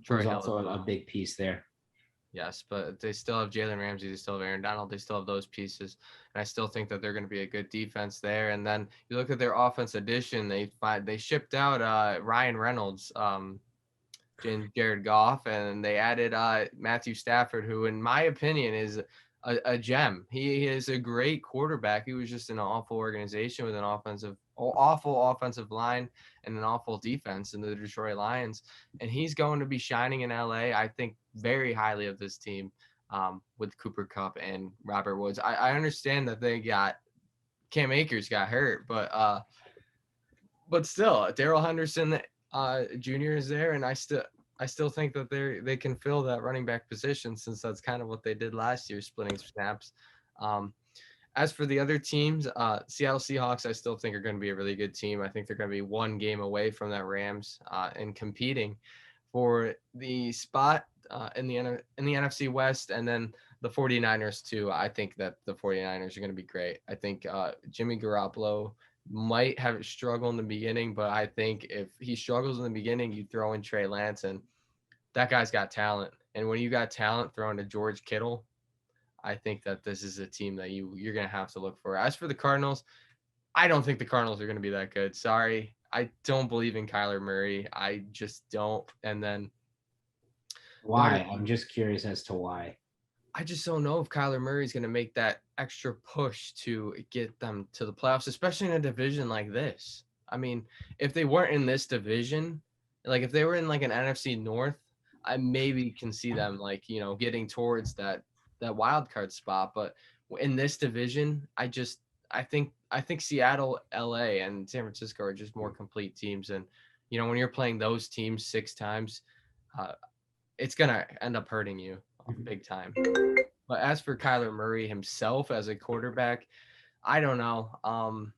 Troy Hill also a big piece there. Yes, but they still have Jalen Ramsey. They still have Aaron Donald. They still have those pieces. And I still think that they're going to be a good defense there. And then you look at their offense addition. They shipped out Ryan Reynolds, and Jared Goff, and they added Matthew Stafford, who, in my opinion, is a gem. He is a great quarterback. He was just in an awful organization with an awful offensive line and an awful defense in the Detroit Lions. And he's going to be shining in LA. I think very highly of this team with Cooper Kupp and Robert Woods. I understand that they got Cam Akers got hurt, but still, Darrell Henderson Jr. is there, and I still think that they can fill that running back position, since that's kind of what they did last year, splitting snaps. As for the other teams, Seattle Seahawks, I still think are going to be a really good team. I think they're going to be one game away from that Rams and competing for the spot in the NFC West, and then the 49ers too. I think that the 49ers are going to be great. I think Jimmy Garoppolo might have struggled in the beginning, but I think if he struggles in the beginning, you throw in Trey Lance, and that guy's got talent. And when you got talent thrown to George Kittle, I think that this is a team that you're going to have to look for. As for the Cardinals, I don't think the Cardinals are going to be that good. Sorry. I don't believe in Kyler Murray. I just don't. And then why? I'm just curious as to why. I just don't know if Kyler Murray is going to make that extra push to get them to the playoffs, especially in a division like this. I mean, if they weren't in this division, like if they were in like an NFC North, I maybe can see them getting towards that wild card spot. But in this division, I think Seattle, LA, and San Francisco are just more complete teams. And, when you're playing those teams 6 times, it's going to end up hurting you big time. But as for Kyler Murray himself as a quarterback, I don't know. I'm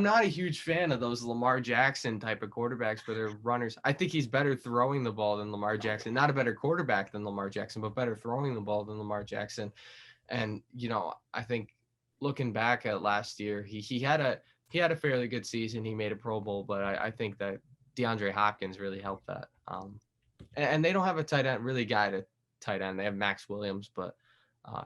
not a huge fan of those Lamar Jackson type of quarterbacks where they're runners. I think he's better throwing the ball than Lamar Jackson. Not a better quarterback than Lamar Jackson, but better throwing the ball than Lamar Jackson. And, I think looking back at last year, he had a fairly good season. He made a Pro Bowl, but I think that DeAndre Hopkins really helped that. And they don't have a tight end, really guy at tight end. They have Max Williams, but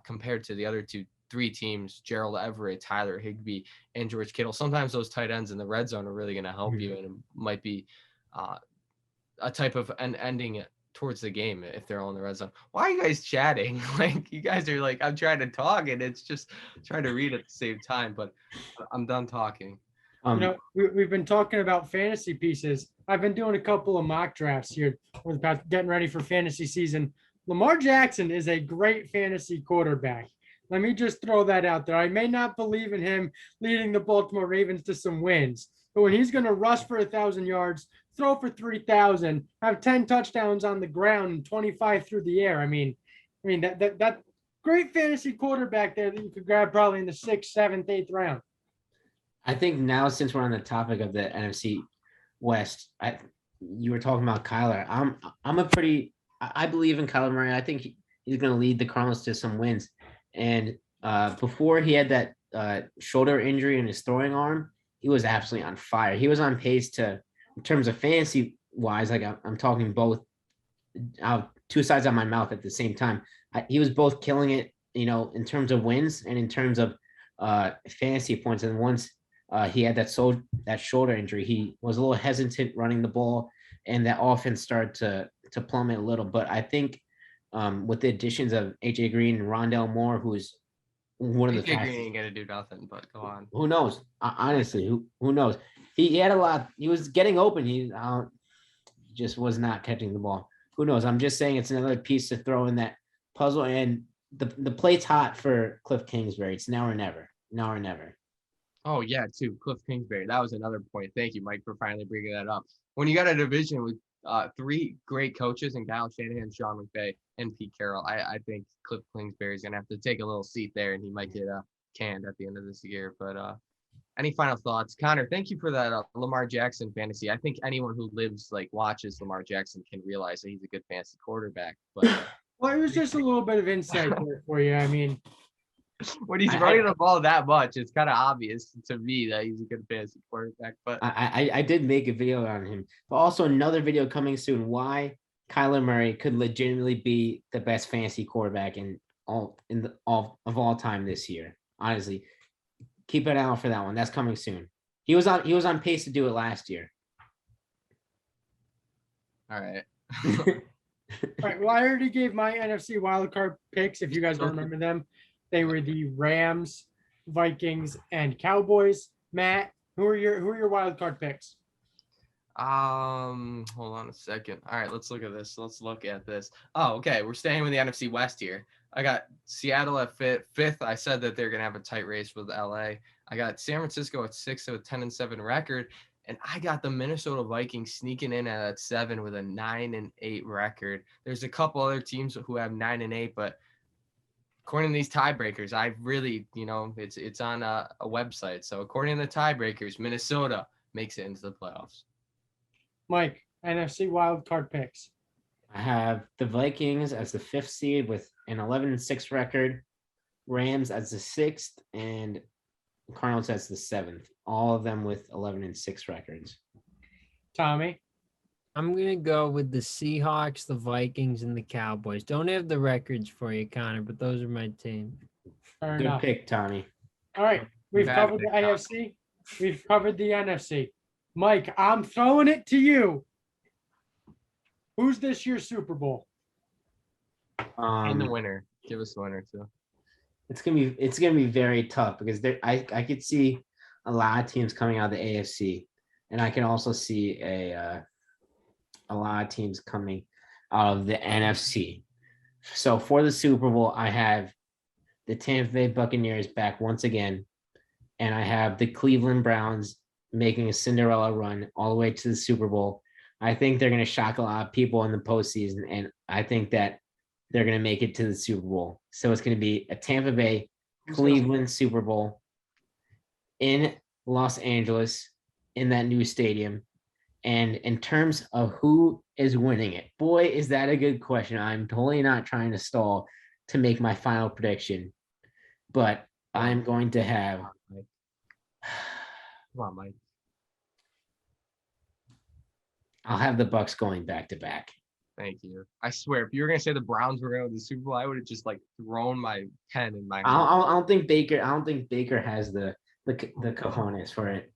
compared to the other 3 teams, Gerald Everett, Tyler Higbee, and George Kittle, sometimes those tight ends in the red zone are really going to help you, and it might be a type of ending it towards the game if they're all in the red zone. Why are you guys chatting? Like, you guys are like, I'm trying to talk, and it's just trying to read at the same time, but I'm done talking. We've been talking about fantasy pieces. I've been doing a couple of mock drafts here with about getting ready for fantasy season. Lamar Jackson is a great fantasy quarterback. Let me just throw that out there. I may not believe in him leading the Baltimore Ravens to some wins, but when he's going to rush for 1,000 yards, throw for 3,000, have 10 touchdowns on the ground and 25 through the air. I mean that great fantasy quarterback there that you could grab probably in the 6th, 7th, 8th round. I think now, since we're on the topic of the NFC West, you were talking about Kyler. I believe in Kyler Murray. I think he's going to lead the Cardinals to some wins. And before he had that shoulder injury in his throwing arm, he was absolutely on fire. He was on pace to, in terms of fantasy wise, like I'm talking both out two sides of my mouth at the same time. He was both killing it, in terms of wins and in terms of fantasy points. And once he had that shoulder injury, he was a little hesitant running the ball, and that offense started to plummet a little. But I think with the additions of AJ Green and Rondale Moore, who's one of the AJ Green ain't gonna do nothing, but go on. Who knows? Honestly, who knows? He had a lot. He was getting open. He just was not catching the ball. Who knows? I'm just saying it's another piece to throw in that puzzle. And the plate's hot for Cliff Kingsbury. It's now or never. Now or never. Oh yeah, too. Cliff Kingsbury. That was another point. Thank you, Mike, for finally bringing that up. When you got a division with 3 great coaches in Kyle Shanahan, Sean McVay, and Pete Carroll, I think Cliff Kingsbury is gonna have to take a little seat there, and he might get canned at the end of this year. But any final thoughts, Connor? Thank you for that Lamar Jackson fantasy. I think anyone who watches Lamar Jackson can realize that he's a good fantasy quarterback. But well, it was just a little bit of insight there for you. I mean, when he's running the ball that much, it's kind of obvious to me that he's a good fantasy quarterback. But I did make a video on him, but also another video coming soon. Why Kyler Murray could legitimately be the best fantasy quarterback of all time this year. Honestly, keep an eye out for that one. That's coming soon. He was on pace to do it last year. All right. All right. Well, I already gave my NFC wildcard picks. If you guys don't remember them, they were the Rams, Vikings, and Cowboys. Matt, who are your wildcard picks? Hold on a second. All right, let's look at this. Oh, okay. We're staying with the NFC West here. I got Seattle at fifth. I said that they're gonna have a tight race with LA. I got San Francisco at 6th with 10-7 record. And I got the Minnesota Vikings sneaking in at 7 with a 9-8 record. There's a couple other teams who have 9-8, but according to these tiebreakers, I really, it's on a website. So according to the tiebreakers, Minnesota makes it into the playoffs. Mike, NFC wildcard picks. I have the Vikings as the 5th seed with an 11-6 record, Rams as the 6th, and Cardinals as the 7th. All of them with 11-6 records. Tommy? I'm going to go with the Seahawks, the Vikings, and the Cowboys. Don't have the records for you, Connor, but those are my team. Fair Good enough. pick, Tommy. All right. We've covered the AFC. We've covered the NFC. Mike, I'm throwing it to you. Who's this year's Super Bowl? And the winner. Give us the winner too. It's gonna be very tough because I could see a lot of teams coming out of the AFC, and I can also see a lot of teams coming out of the NFC. So for the Super Bowl, I have the Tampa Bay Buccaneers back once again, and I have the Cleveland Browns making a Cinderella run all the way to the Super Bowl. I think they're going to shock a lot of people in the postseason, and I think that they're going to make it to the Super Bowl. So it's going to be a Tampa Bay, Cleveland Super Bowl in Los Angeles in that new stadium. And in terms of who is winning it, boy, is that a good question. I'm totally not trying to stall to make my final prediction, but I'm going to have. Come on, Mike. I'll have the Bucks going back to back. Thank you. I swear, if you were gonna say the Browns were going to the Super Bowl, I would have just thrown my pen in my. I don't think Baker has the cojones for it.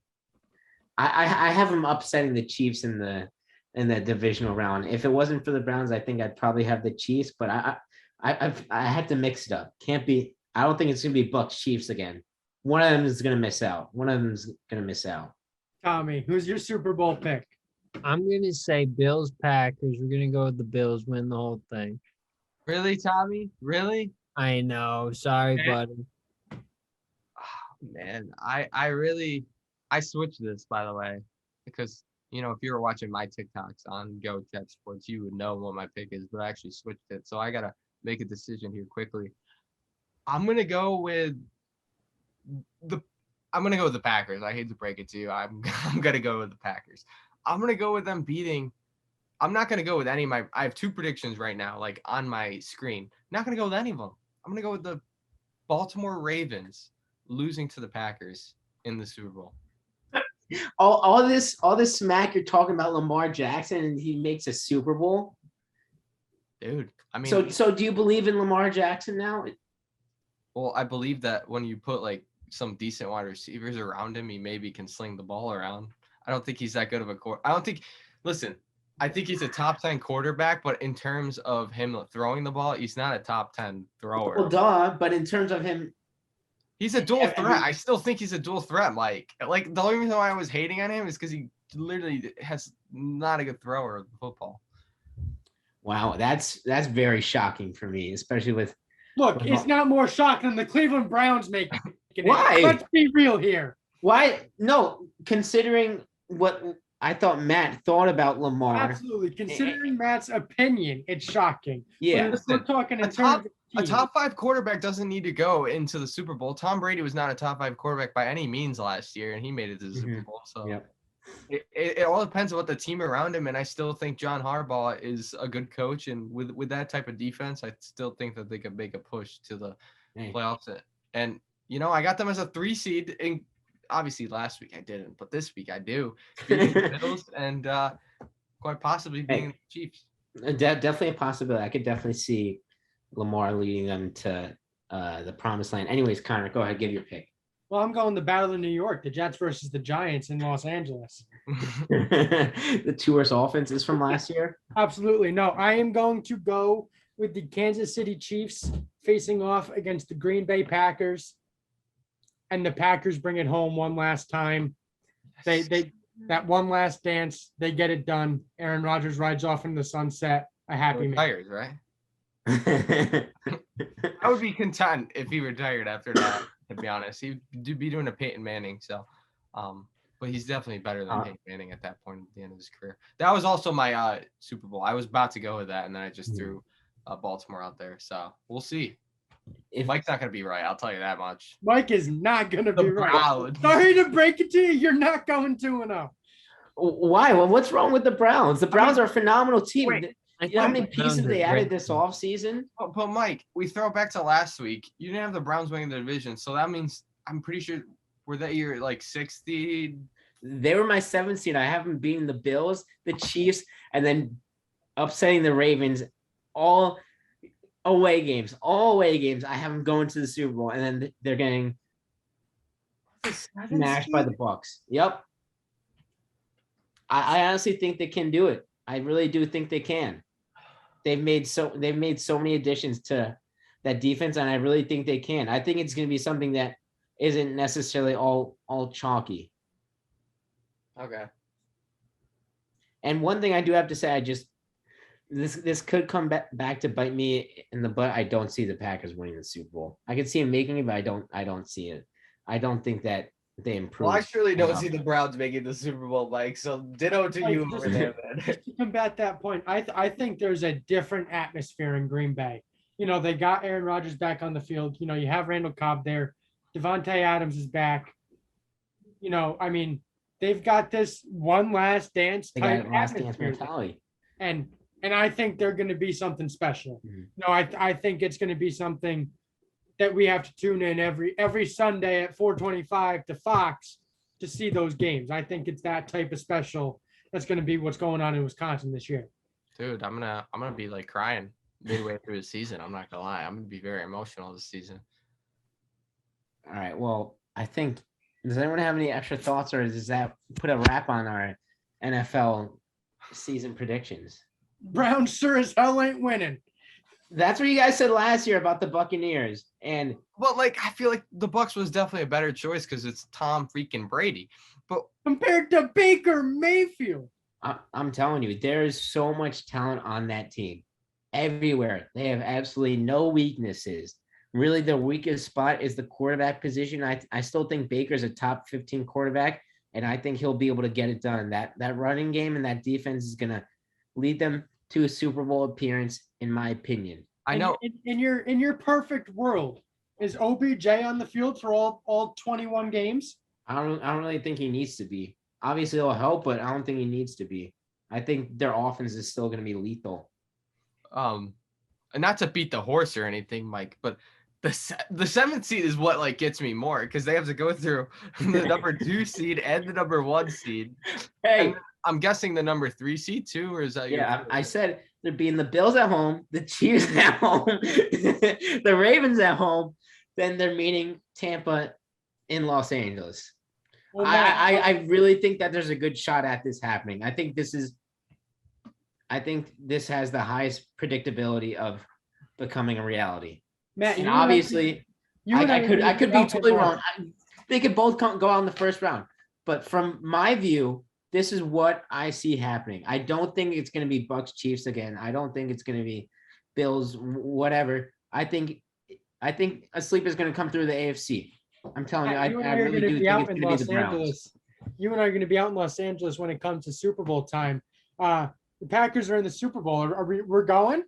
I have him upsetting the Chiefs in the divisional round. If it wasn't for the Browns, I think I'd probably have the Chiefs. But I had to mix it up. Can't be. I don't think it's gonna be Bucks Chiefs again. One of them is gonna miss out. Tommy, who's your Super Bowl pick? I'm going to say Bills Packers. We're going to go with the Bills, win the whole thing. Really, Tommy? Really? I know. Sorry, buddy. Oh, man, I switched this, by the way, because if you were watching my TikToks on Go Chat Sports, you would know what my pick is, but I actually switched it. So I gotta make a decision here quickly. I'm gonna go with the I'm gonna go with the Packers. I hate to break it to you. I'm gonna go with the Packers. I'm gonna go with them beating. I'm not gonna go with any of my. I have two predictions right now, like on my screen. Not gonna go with any of them. I'm gonna go with the Baltimore Ravens losing to the Packers in the Super Bowl. All this smack you're talking about Lamar Jackson, and he makes a Super Bowl. Dude, I mean, So do you believe in Lamar Jackson now? well, I believe that when you put like some decent wide receivers around him, he maybe can sling the ball around. I don't think he's that good of a I don't think. Listen, I think he's a top 10 quarterback, but in terms of him throwing the ball, he's not a top 10 thrower. Well, duh. But in terms of him, he's a dual threat. I still think he's a dual threat, Mike. Like the only reason why I was hating on him is because he literally has not a good thrower of the football. wow, that's very shocking for me, especially with. Look, it's not more shocking than the Cleveland Browns making it. Why? Let's be real here. Why? No, considering what I thought Matt thought about Lamar. Absolutely. Considering Matt's opinion, it's shocking. Yeah. But we're talking in A terms of top 5 quarterback doesn't need to go into the Super Bowl. Tom Brady was not a top 5 quarterback by any means last year, and he made it to the Super Bowl. So Yep. it all depends on what the team around him. And I still think John Harbaugh is a good coach. And with that type of defense, I still think that they could make a push to the playoffs. And, I got them as a 3 seed. And obviously last week I didn't, but this week I do. Beating the Bills and quite possibly being the Chiefs. Definitely a possibility. I could definitely see Lamar leading them to the promised land. Anyways, Connor, go ahead, give your pick. Well, I'm going the Battle of New York, the Jets versus the Giants in Los Angeles. The two worst offenses from last year. Absolutely. No, I am going to go with the Kansas City Chiefs facing off against the Green Bay Packers. And the Packers bring it home one last time. They that one last dance, they get it done. Aaron Rodgers rides off in the sunset. A happy man. Retires, right? I would be content if he retired after that, to be honest. He'd be doing a Peyton Manning, so but he's definitely better than Peyton Manning at that point at the end of his career. That was also my Super Bowl. I was about to go with that, and then I just threw Baltimore out there. So we'll see. If Mike's not going to be right, I'll tell you that much. Mike is not going to be right. Sorry to break it to you. You're not going 2-0. Why? Well, what's wrong with the Browns? The Browns are a phenomenal team. Wait, you know how many pieces they added this offseason? But Mike, we throw it back to last week. You didn't have the Browns winning the division, so that means I'm pretty sure were that year like 60. They were my 7th seed. I have them beating the Bills, the Chiefs, and then upsetting the Ravens. All away games. I have them going to the Super Bowl, and then they're getting smashed by the Bucs. Yep. I honestly think they can do it. I really do think they can. They've made so many additions to that defense, and I really think they can. I think it's going to be something that isn't necessarily all chalky. Okay. And one thing I do have to say, this could come back to bite me in the butt. I don't see the Packers winning the Super Bowl. I can see them making it, but I don't see it. I don't think that they improve. Well, I surely don't see the Browns making the Super Bowl, Mike. So ditto to you over there, man. Just to combat that point, I think there's a different atmosphere in Green Bay. They got Aaron Rodgers back on the field. You have Randall Cobb there. Devontae Adams is back. I mean, they've got this one last dance type last dance atmosphere. mentality. And I think they're going to be something special. Mm-hmm. I think it's going to be something that we have to tune in every Sunday at 4:25 to Fox to see those games. I think it's that type of special that's going to be what's going on in Wisconsin this year. Dude, I'm gonna be like crying midway through the season. I'm not gonna lie. I'm gonna be very emotional this season. All right. Well, I think, does anyone have any extra thoughts, or does that put a wrap on our NFL season predictions? Browns sure as hell ain't winning. That's what you guys said last year about the Buccaneers. And well, like I feel like the Bucs was definitely a better choice because it's Tom freaking Brady. But compared to Baker Mayfield, I'm telling you, there is so much talent on that team. everywhere. They have absolutely no weaknesses. Really, their weakest spot is the quarterback position. I still think Baker's a top 15 quarterback, and I think he'll be able to get it done. That running game and that defense is gonna lead them to a Super Bowl appearance, in my opinion. I know. In your perfect world, is OBJ on the field for all 21 games? I don't really think he needs to be. Obviously, it'll help, but I don't think he needs to be. I think their offense is still going to be lethal. And not to beat the horse or anything, Mike, but the 7th seed is what like gets me more because they have to go through the number 2 seed and the number 1 seed. Hey, And I'm guessing the number 3 seed too, or is that? yeah, I said they're being the Bills at home, the Chiefs at home, the Ravens at home. Then they're meeting Tampa in Los Angeles. Well, Matt, I really think that there's a good shot at this happening. I think this has the highest predictability of becoming a reality. Matt, And obviously, I could be totally wrong. They could both go out in the first round, but from my view, this is what I see happening. I don't think it's going to be Bucs Chiefs again. I don't think it's going to be Bills, whatever. I think a sleep is going to come through the AFC. I'm telling you, I really do think it's going to be the Browns. You and I are going to be out in Los Angeles when it comes to Super Bowl time. The Packers are in the Super Bowl. We're going?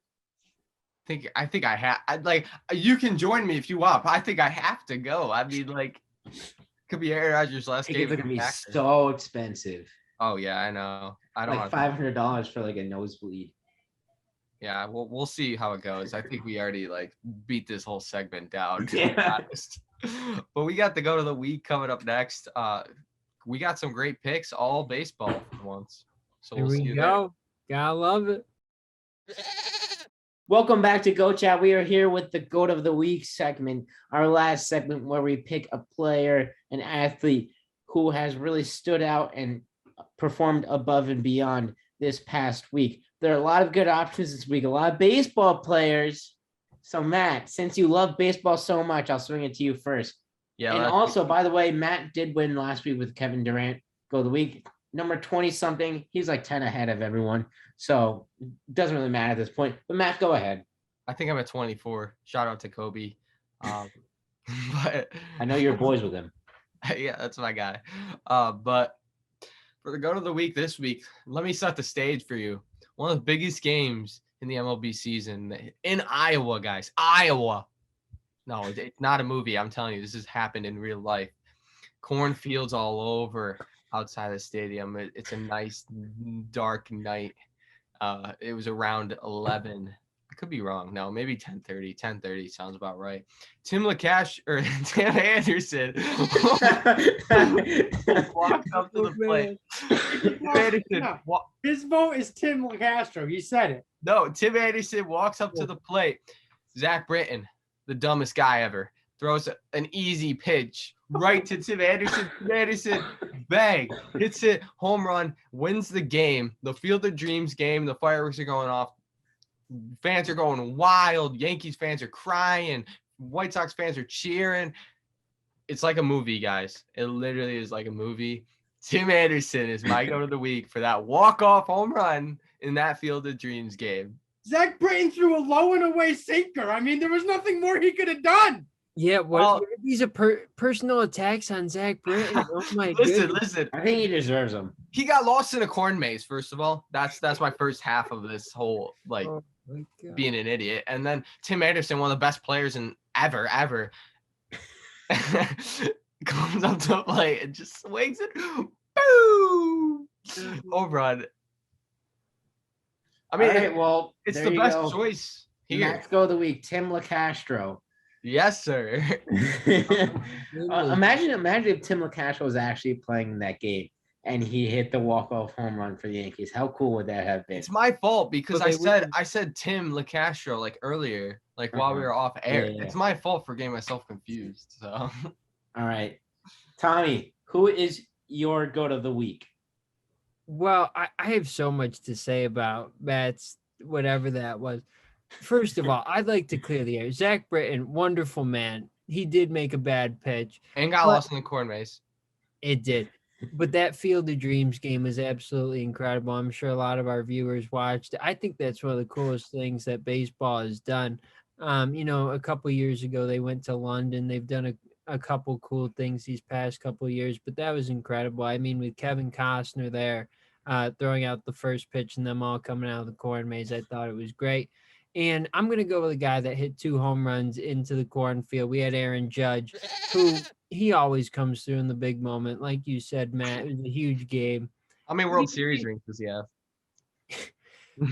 I think I have. Like, you can join me if you want, but I think I have to go. I mean, like, could be Aaron Rodgers' last game. It's going to be so expensive. Oh yeah, I know. I don't like $500 for like a nosebleed. Yeah, we'll see how it goes. I think we already like beat this whole segment down. To be honest. But we got the go to the week coming up next. We got some great picks, all baseball for once. So Here we'll see we you go. Gotta love it. Welcome back to Go Chat. We are here with the Goat of the Week segment, our last segment where we pick a player, an athlete who has really stood out and performed above and beyond this past week. There are a lot of good options this week, a lot of baseball players. So Matt, since you love baseball so much, I'll swing it to you first. Yeah. And also, by the way, Matt did win last week with Kevin Durant. Go of the week, number 20 something. He's like 10 ahead of everyone. So it doesn't really matter at this point. But Matt, go ahead. I think I'm at 24. Shout out to Kobe. But I know you're boys with him. Yeah, that's my guy. But for the go to the week this week, let me set the stage for you. One of the biggest games in the MLB season in Iowa, guys. Iowa. No, it's not a movie. I'm telling you, this has happened in real life. Cornfields all over outside the stadium. It's a nice dark night. It was around 11. I could be wrong. No, maybe 10:30. 10:30 sounds about right. Tim Anderson walks up to the plate. His vote is Tim Castro. He said it. No, Tim Anderson walks up to the plate. Zach Britton, the dumbest guy ever, throws an easy pitch right to Tim Anderson. Tim Anderson, bang, hits it, home run, wins the game. The Field of Dreams game. The fireworks are going off. Fans are going wild. Yankees fans are crying. White Sox fans are cheering. It's like a movie, guys. It literally is like a movie. Tim Anderson is my go of the week for that walk-off home run in that Field of Dreams game. Zach Britton threw a low and away sinker. I mean, there was nothing more he could have done. Yeah, what are these personal attacks on Zach Britton? Oh my goodness. Listen. I think he deserves them. He got lost in a corn maze, first of all. That's my first half of this whole, like, being an idiot. And then Tim Anderson, one of the best players in ever, comes up to the plate and just swings it. Boom! Home run. I mean, right, well, it's the best choice here. Let's go of the week, Tim LeCastro. Yes, sir. Imagine if Tim LeCastro was actually playing in that game and he hit the walk-off home run for the Yankees. How cool would that have been? It's my fault because I said Tim LeCastro like earlier, like while we were off air. Yeah. It's my fault for getting myself confused. So, all right, Tommy, who is your goat of the week? Well, I have so much to say about Matt's whatever that was. First of all, I'd like to clear the air. Zach Britton, wonderful man. He did make a bad pitch. And got lost in the corn maze. It did. But that Field of Dreams game is absolutely incredible. I'm sure a lot of our viewers watched. I think that's one of the coolest things that baseball has done. A couple years ago they went to London. They've done a couple cool things these past couple years, but that was incredible. I mean, with Kevin Costner there, throwing out the first pitch and them all coming out of the corn maze, I thought it was great. And I'm going to go with a guy that hit 2 home runs into the cornfield. We had Aaron Judge, who he always comes through in the big moment. Like you said, Matt, it was a huge game. How many World Series rings does he have?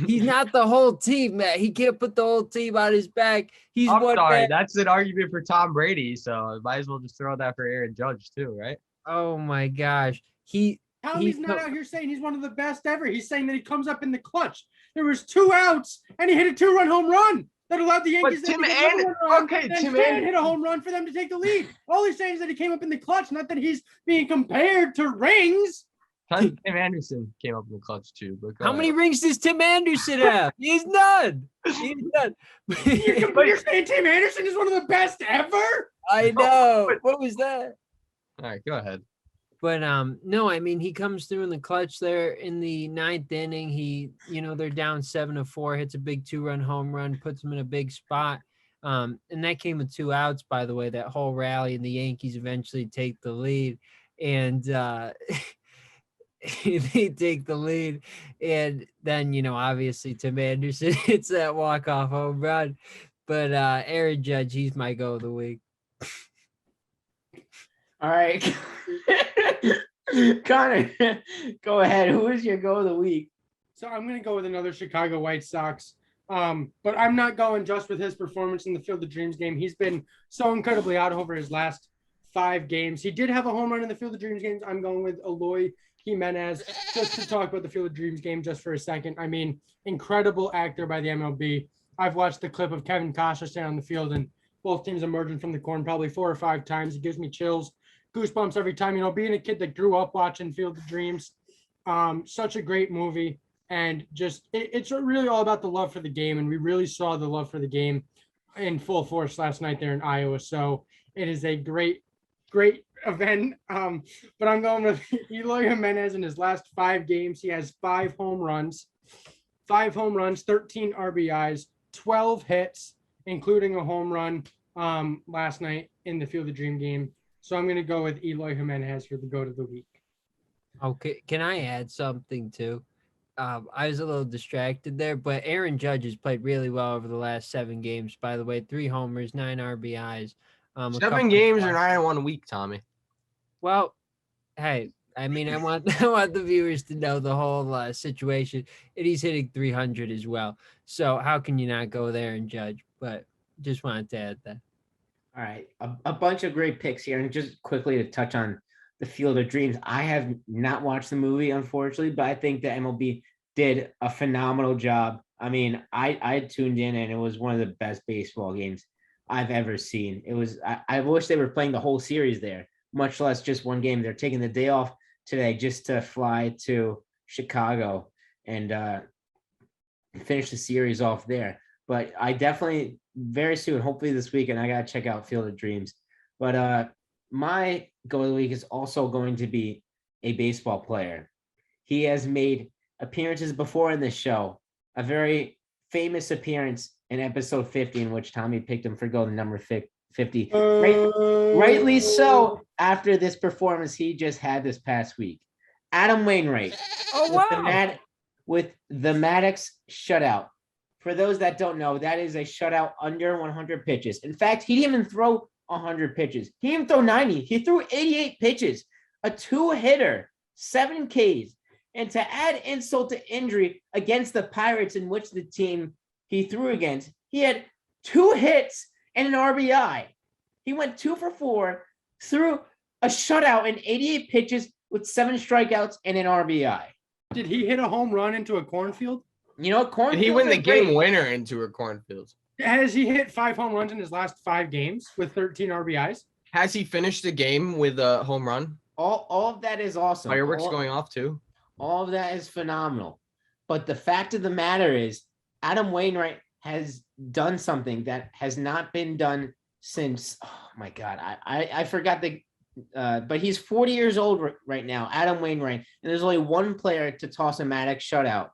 He's not the whole team, Matt. He can't put the whole teim on his back. He's I'm one sorry. man. That's an argument for Tom Brady, so I might as well just throw that for Aaron Judge too, right? Oh my gosh. Tommy's not out here saying he's one of the best ever. He's saying that he comes up in the clutch. There was 2 outs, and he hit a 2-run home run that allowed the Yankees Tim to get Anderson, one run, okay, and Tim Stan Anderson hit a home run for them to take the lead. All he's saying is that he came up in the clutch, not that he's being compared to rings. Tim Anderson came up in the clutch too. But How many rings does Tim Anderson have? He's none. He's none. You're saying Tim Anderson is one of the best ever? I know. What was that? All right, go ahead. But no, I mean, he comes through in the clutch there in the 9th inning. They're down 7-4, hits a big 2-run home run, puts them in a big spot. And that came with 2 outs, by the way, that whole rally, and the Yankees eventually take the lead. And they take the lead. And then, obviously Tim Anderson hits that walk-off home run. But Aaron Judge, he's my go of the week. All right. Connor, go ahead. Who is your go of the week? So I'm going to go with another Chicago White Sox. But I'm not going just with his performance in the Field of Dreams game. He's been so incredibly out over his last 5 games. He did have a home run in the Field of Dreams games. I'm going with Eloy Jimenez. Just to talk about the Field of Dreams game just for a second. I mean, incredible actor by the MLB. I've watched the clip of Kevin Costner stand on the field and both teams emerging from the corn probably 4 or 5 times. It gives me chills, goosebumps every time. Being a kid that grew up watching Field of Dreams, such a great movie. And just it's really all about the love for the game. And we really saw the love for the game in full force last night there in Iowa. So it is a great event. But I'm going with Eloy Jimenez in his last 5 games. He has 5 home runs, 13 RBIs, 12 hits, including a home run last night in the Field of Dream game. So I'm going to go with Eloy Jimenez for the goat of the week. Okay. Can I add something too? I was a little distracted there, but Aaron Judge has played really well over the last 7 games, by the way. 3 homers, 9 RBIs. 7 games or 9 in 1 week, Tommy. Well, hey, I mean, I want the viewers to know the whole situation. And he's hitting 300 as well. So how can you not go there and Judge? But just wanted to add that. All right. A bunch of great picks here. And just quickly to touch on the Field of Dreams. I have not watched the movie, unfortunately, but I think the MLB did a phenomenal job. I mean, I tuned in and it was one of the best baseball games I've ever seen. It was, I wish they were playing the whole series there, much less just one game. They're taking the day off today just to fly to Chicago and finish the series off there. But I definitely very soon, hopefully this weekend, I got to check out Field of Dreams. But my go of the week is also going to be a baseball player. He has made appearances before in this show, a very famous appearance in episode 50 in which Tommy picked him for golden number 50. Rightly so after this performance he just had this past week. Adam Wainwright. Oh, wow. With the Mathis shutout. For those that don't know, that is a shutout under 100 pitches. In fact, he didn't even throw 100 pitches. He didn't throw 90. He threw 88 pitches, a 2-hitter, 7 Ks. And to add insult to injury against the Pirates, in which the team he threw against, he had 2 hits and an RBI. He went 2 for 4, threw a shutout in 88 pitches with 7 strikeouts and an RBI. Did he hit a home run into a cornfield? You know, cornfield. Did he win the game winner into a cornfield? Has he hit 5 home runs in his last 5 games with 13 RBIs? Has he finished the game with a home run? All of that is awesome. Fireworks going off too. All of that is phenomenal. But the fact of the matter is, Adam Wainwright has done something that has not been done since, oh my God, I forgot the but he's 40 years old right now, Adam Wainwright, and there's only one player to toss a Maddox shutout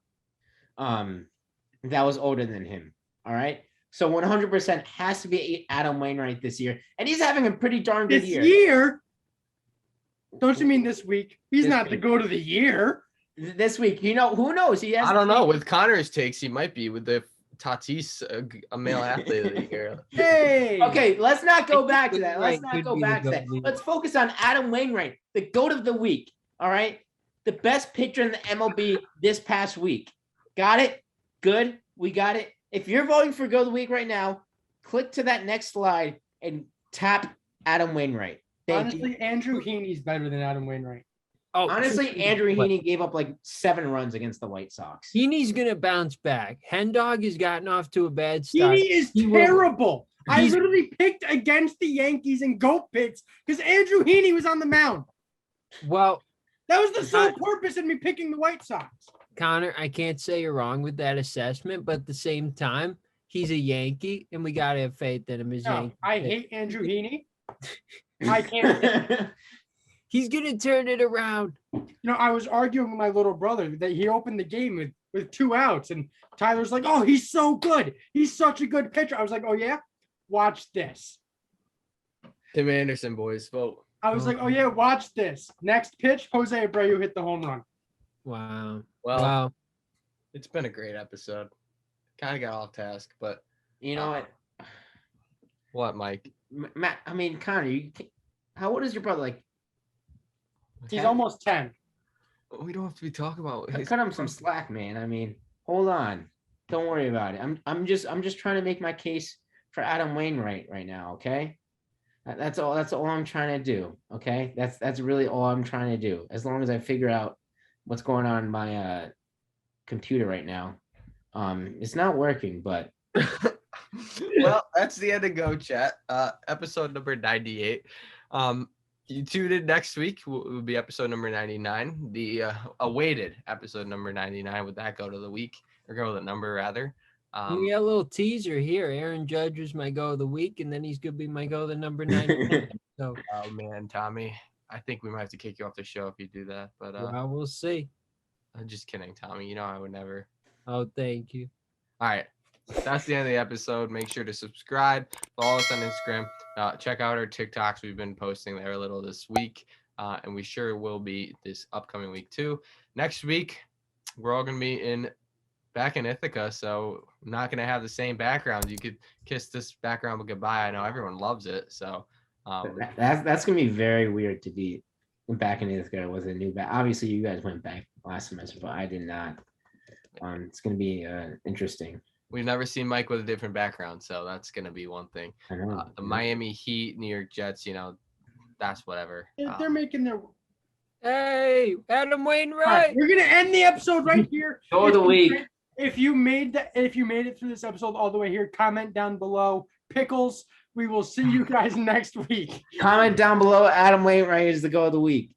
that was older than him. All right. So 100% has to be Adam Wainwright this year. And he's having a pretty darn good This year. year? Don't you mean this week? He's This not the week. goat of the year. This week, who knows? He has. I don't know. With Connor's takes, he might be. With the Tatis, a male athlete of the year. Hey. Okay, let's not go think back to that. Let's Wainwright not could go be the back to goat that. of the Let's focus on Adam Wainwright, the GOAT of the week. All right. The best pitcher in the MLB this past week. Got it? Good. We got it. If you're voting for GOAT of the week right now, click to that next slide and tap Adam Wainwright. Thank you. Honestly, Andrew Heaney's better than Adam Wainwright. Oh, Honestly, Andrew Heaney gave up like 7 runs against the White Sox. Heaney's gonna bounce back. Hendog has gotten off to a bad start. Heaney is He will- terrible. I He's- literally picked against the Yankees in GOAT picks because Andrew Heaney was on the mound. Well, That was the sole purpose in me picking the White Sox. Connor, I can't say you're wrong with that assessment, but at the same time, he's a Yankee, and we gotta have faith in him as No, Yankee. I hate Andrew Heaney. I can't. He's gonna turn it around. I was arguing with my little brother that he opened the game with 2 outs, and Tyler's like, "Oh, he's so good. He's such a good pitcher." I was like, "Oh yeah, watch this." Tim Anderson, boys, vote. I was like, "Oh yeah, watch this." Next pitch, Jose Abreu hit the home run. Wow. Well, Wow. it's been a great episode. Kind of got off task, but You know what? what, Mike? Matt, I mean, Connor, how old is your brother? Like, He's 10? almost 10. We don't have to be talking about. Cut him some slack, man. I mean, hold on. Don't worry about it. I'm just trying to make my case for Adam Wainwright right now. Okay. That's all I'm trying to do. Okay. That's really all I'm trying to do. As long as I figure out what's going on in my computer right now. It's not working, but Well, that's the end of Go Chat. Episode number 98. You tune in next week. Will be episode number 99, the awaited episode number 99. Would that go to the week or go to the number rather? We got a little teaser here. Aaron Judge was my go of the week, and then he's gonna be my go of the number 9. So, Oh man, Tommy, I think we might have to kick you off the show if you do that. But well, we'll see. I'm just kidding, Tommy. You know I would never. Oh, thank you. All right. That's the end of the episode. Make sure to subscribe, follow us on Instagram, check out our TikToks. We've been posting there a little this week, and we sure will be this upcoming week too. Next week, we're all going to be back in Ithaca, so not going to have the same backgrounds. You could kiss this background goodbye. I know everyone loves it, so that's gonna be very weird to be back in Ithaca with a new back. Obviously, you guys went back last semester, but I did not. It's gonna be interesting. we've never seen Mike with a different background, so that's going to be one thing. I know. The Miami Heat, New York Jets, that's whatever. They're making their. Hey, Adam All right, Wainwright. we're gonna end the episode right here. Go of the week. If you made it through this episode all the way here, comment down below. Pickles. We will see you guys next week. Comment down below. Adam Wainwright is the go of the week.